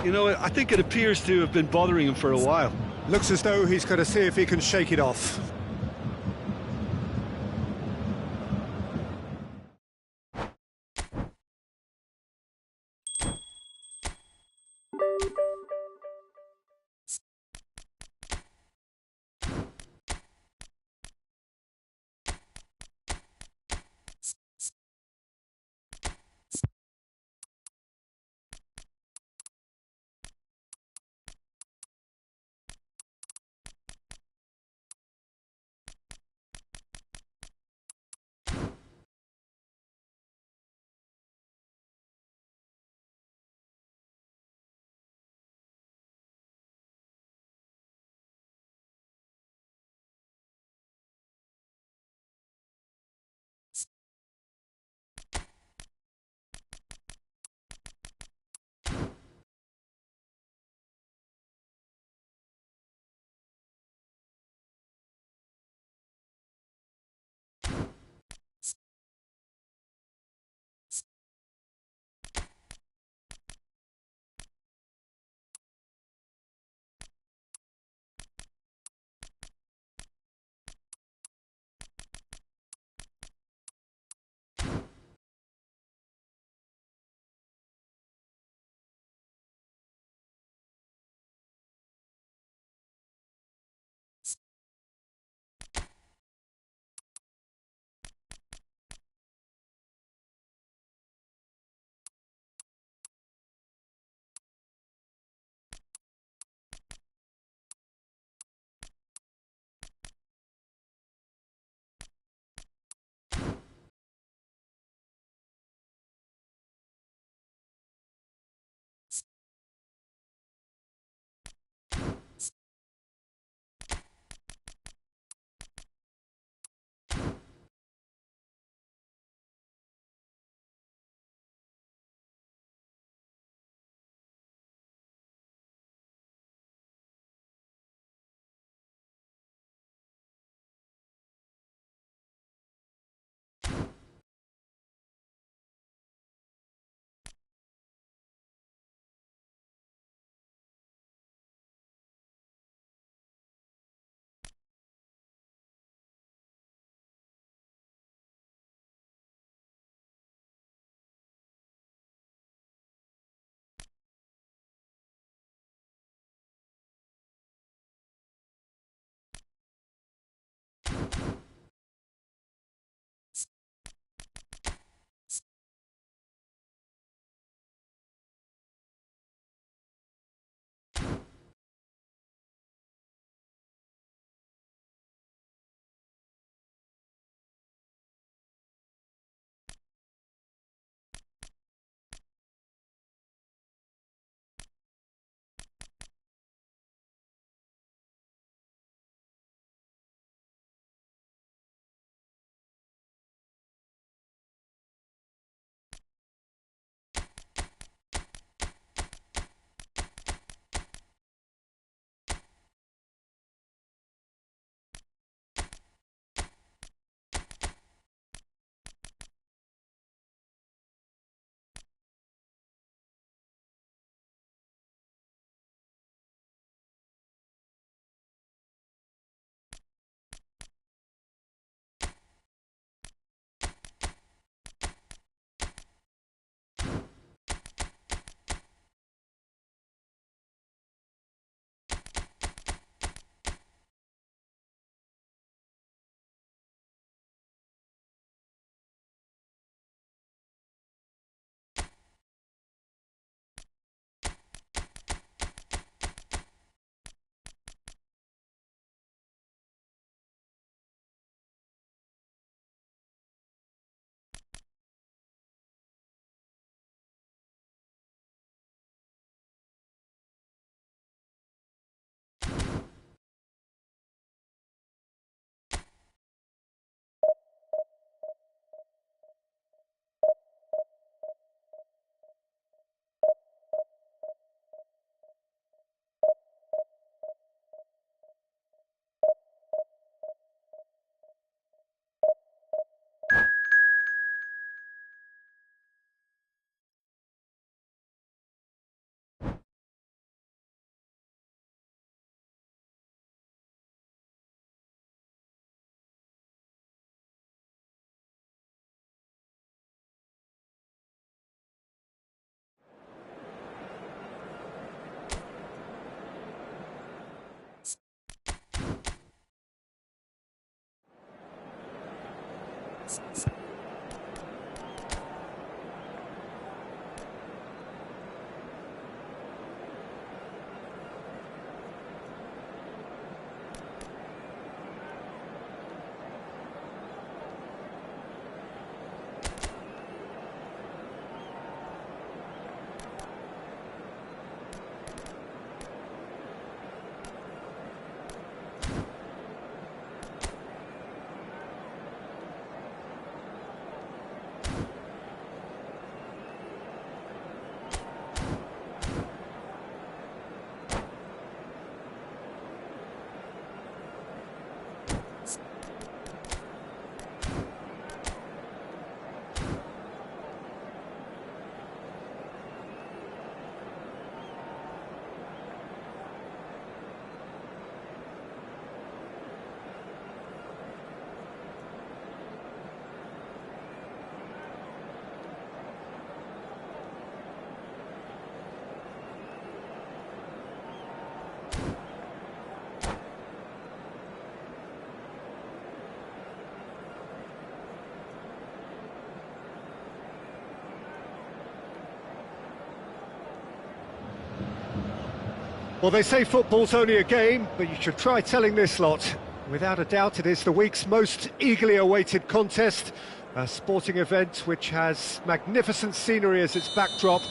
you know, I think it appears to have been bothering him for a while.
Looks as though he's going to see if he can shake it off. Well, they say football's only a game, but you should try telling this lot. Without a doubt, it is the week's most eagerly awaited contest, a sporting event which has magnificent scenery as its backdrop.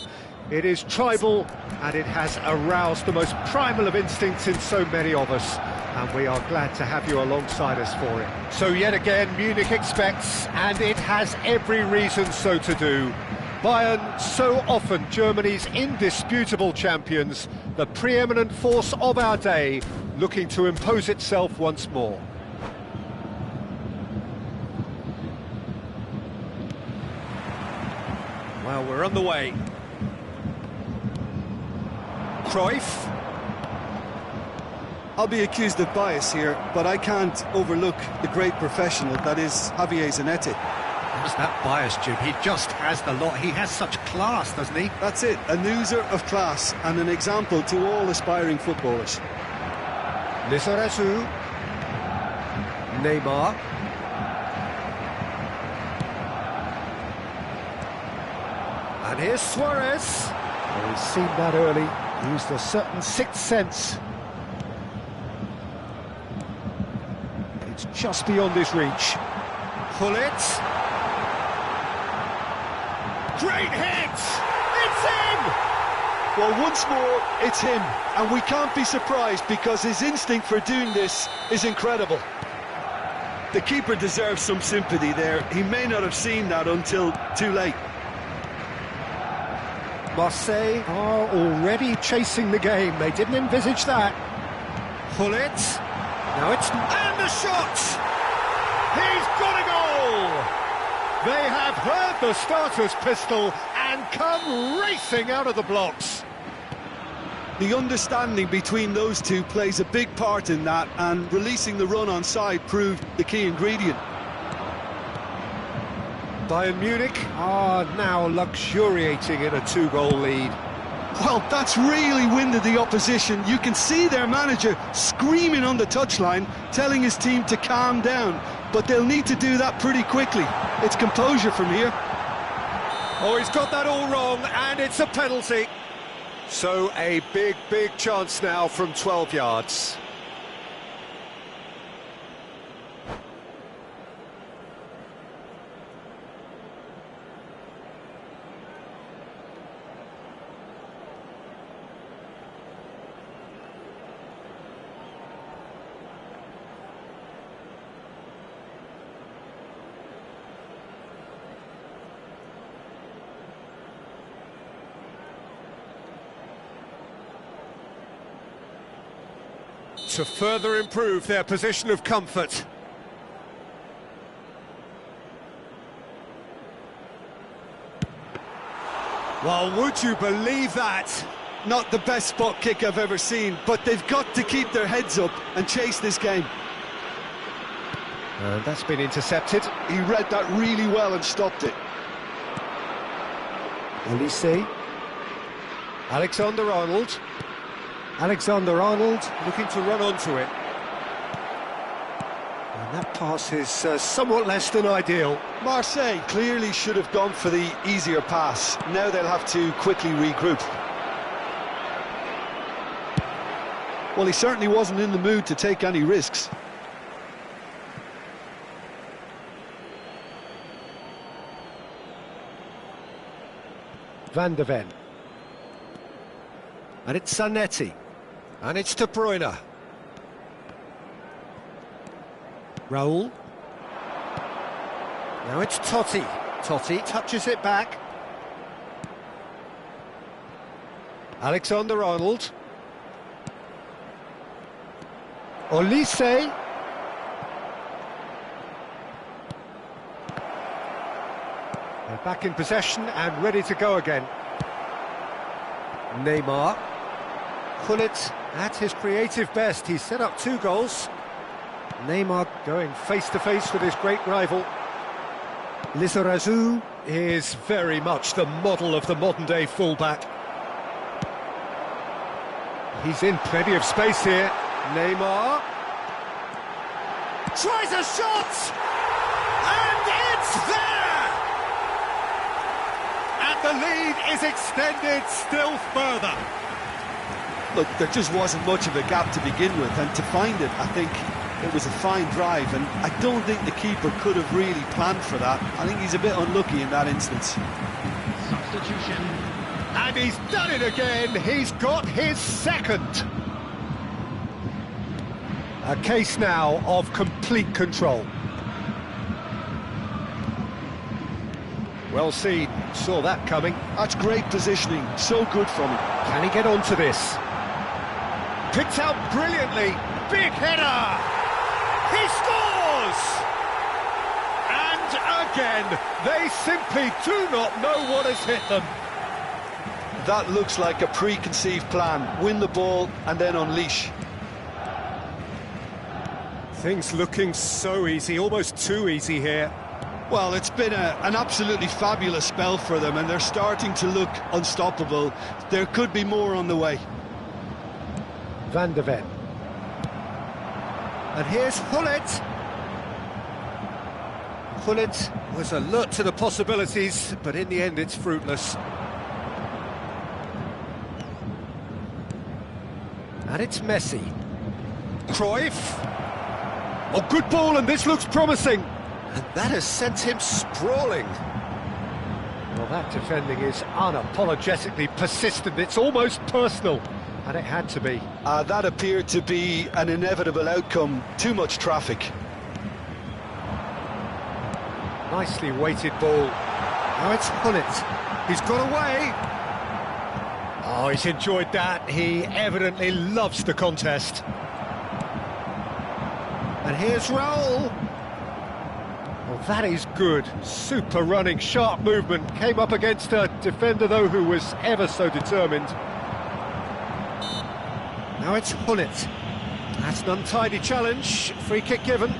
It is tribal, and it has aroused the most primal of instincts in so many of us, and we are glad to have you alongside us for it. So yet again, Munich expects, and it has every reason so to do. Bayern, so often Germany's indisputable champions, the preeminent force of our day, looking to impose itself once more. Well, we're on the way. Cruyff.
I'll be accused of bias here, but I can't overlook the great professional that is Javier Zanetti.
What's that bias, Jim? He just has the lot. He has such class, doesn't he?
That's it, an oozer of class and an example to all aspiring footballers.
Lizarazu. Neymar. And here's Suarez. Well, he's seen that early. Used a certain sixth sense. It's just beyond his reach. Pull it. Great hit! It's him!
Well, once more, it's him, and we can't be surprised because his instinct for doing this is incredible. The keeper deserves some sympathy there. He may not have seen that until too late.
Marseille are already chasing the game. They didn't envisage that. Pull it. Now it's... And the shot! He's got a goal! They have heard the starter's pistol and come racing out of the blocks.
The understanding between those two plays a big part in that, and releasing the run on side proved the key ingredient.
Bayern Munich are now luxuriating in a 2-goal lead.
Well, that's really winded the opposition. You can see their manager screaming on the touchline, telling his team to calm down. But they'll need to do that pretty quickly. It's composure from here.
Oh, he's got that all wrong, and it's a penalty. So a big, big chance now from 12 yards. To further improve their position of comfort. Well, would you believe that?
Not the best spot kick I've ever seen, but they've got to keep their heads up and chase this game.
And that's been intercepted.
He read that really well and stopped it.
Olise. Alexander-Arnold. Alexander-Arnold looking to run onto it. And that Pass is somewhat less than ideal.
Marseille clearly should have gone for the easier pass. Now they'll have to quickly regroup. Well, he certainly wasn't in the mood to take any risks.
Van de Ven. And it's Zanetti. And it's De Bruyne. Raul. Now it's Totti. Totti touches it back. Alexander-Arnold. Olise. They're back in possession and ready to go again. Neymar. Gullit at his creative best. He's set up 2 goals. Neymar going face-to-face with his great rival. Lizarazu is very much the model of the modern-day fullback. He's in plenty of space here. Neymar tries a shot, and it's there! And the lead is extended still further.
Look, there just wasn't much of a gap to begin with, and to find it, I think it was a fine drive, and I don't think the keeper could have really planned for that. I think he's a bit unlucky in that instance.
Substitution.
And he's done it again. He's got his second. A case now of complete control. Well seen, saw that coming.
That's great positioning, so good from him.
Can he get onto this? Picked out brilliantly, big header! He scores! And again, they simply do not know what has hit them.
That looks like a preconceived plan. Win the ball and then unleash.
Things looking so easy, almost too easy here.
Well, it's been an absolutely fabulous spell for them, and they're starting to look unstoppable. There could be more on the way.
Van de Ven. And here's Gullit. Gullit was alert to the possibilities, but in the end it's fruitless. And it's Messi. Cruyff. Oh, good ball, and this looks promising. And that has sent him sprawling. Well, that defending is unapologetically persistent. It's almost personal, and it had to be.
That appeared to be an inevitable outcome. Too much traffic.
Nicely weighted ball. Now it's Gullit. He's got away. Oh, he's enjoyed that. He evidently loves the contest. And here's Raul. Well, that is good. Super running, sharp movement. Came up against a defender, though, who was ever so determined. Now it's Gullit. That's an untidy challenge. Free kick given.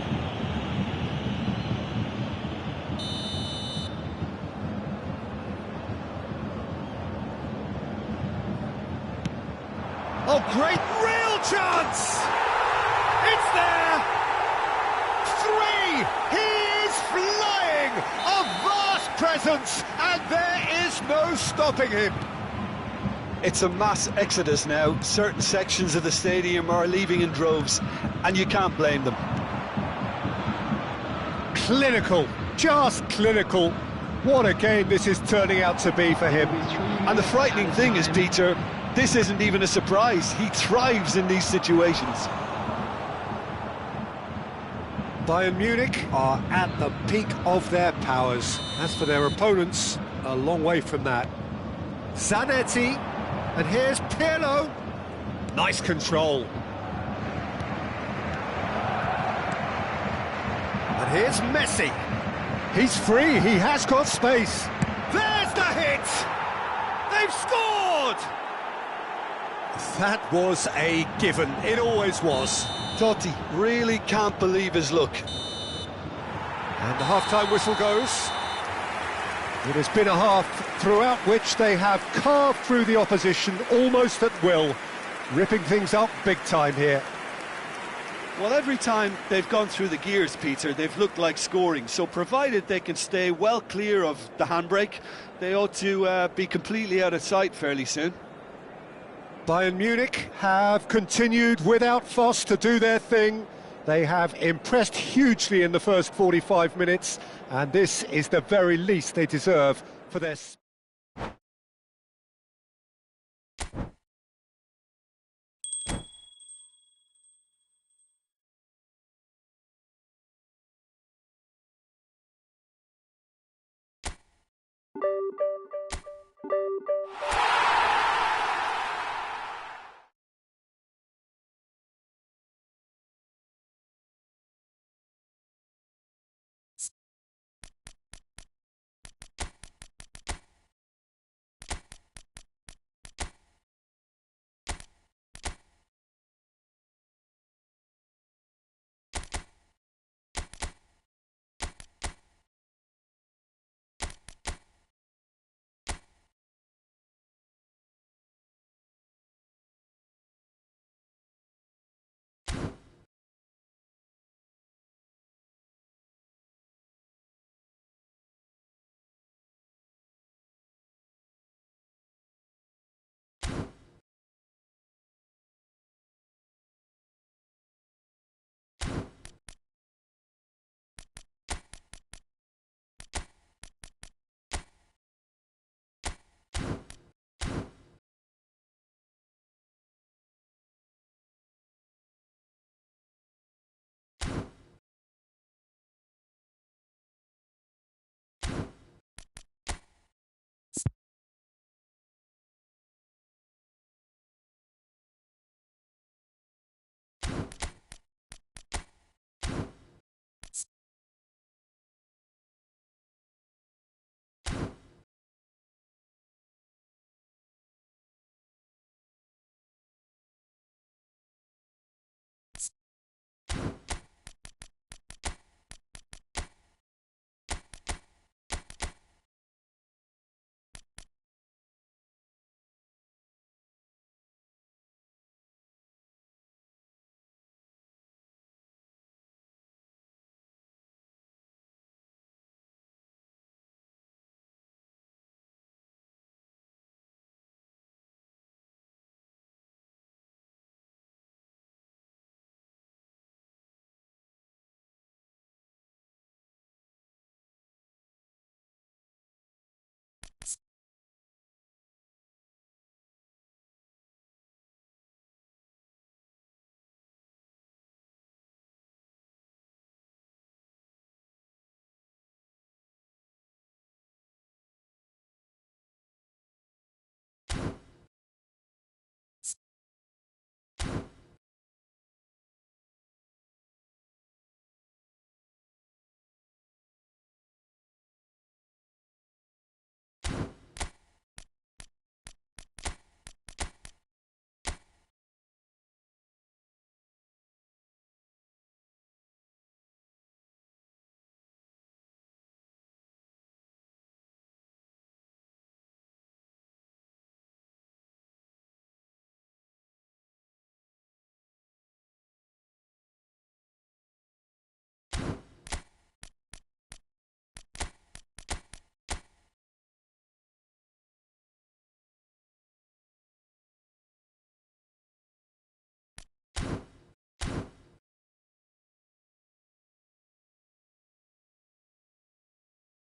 Oh, great, real chance! It's there! 3! He is flying! A vast presence, and there is no stopping him.
It's a mass exodus now. Certain sections of the stadium are leaving in droves, and you can't blame them.
Clinical, just clinical. What a game this is turning out to be for him.
And the frightening thing is, Peter, this isn't even a surprise. He thrives in these situations.
Bayern Munich are at the peak of their powers. As for their opponents, a long way from that. Zanetti, and here's Pirlo. Nice control. And here's Messi. He's free, he has got space. There's the hit! They've scored! That was a given, it always was.
Totti really can't believe his luck.
And the half-time whistle goes. It has been a half throughout which they have carved through the opposition almost at will, ripping things up big time here.
Well, every time they've gone through the gears, Peter, they've looked like scoring. So provided they can stay well clear of the handbrake, they ought to be completely out of sight fairly soon.
Bayern Munich have continued without fuss to do their thing. They have impressed hugely in the first 45 minutes, and this is the very least they deserve for their...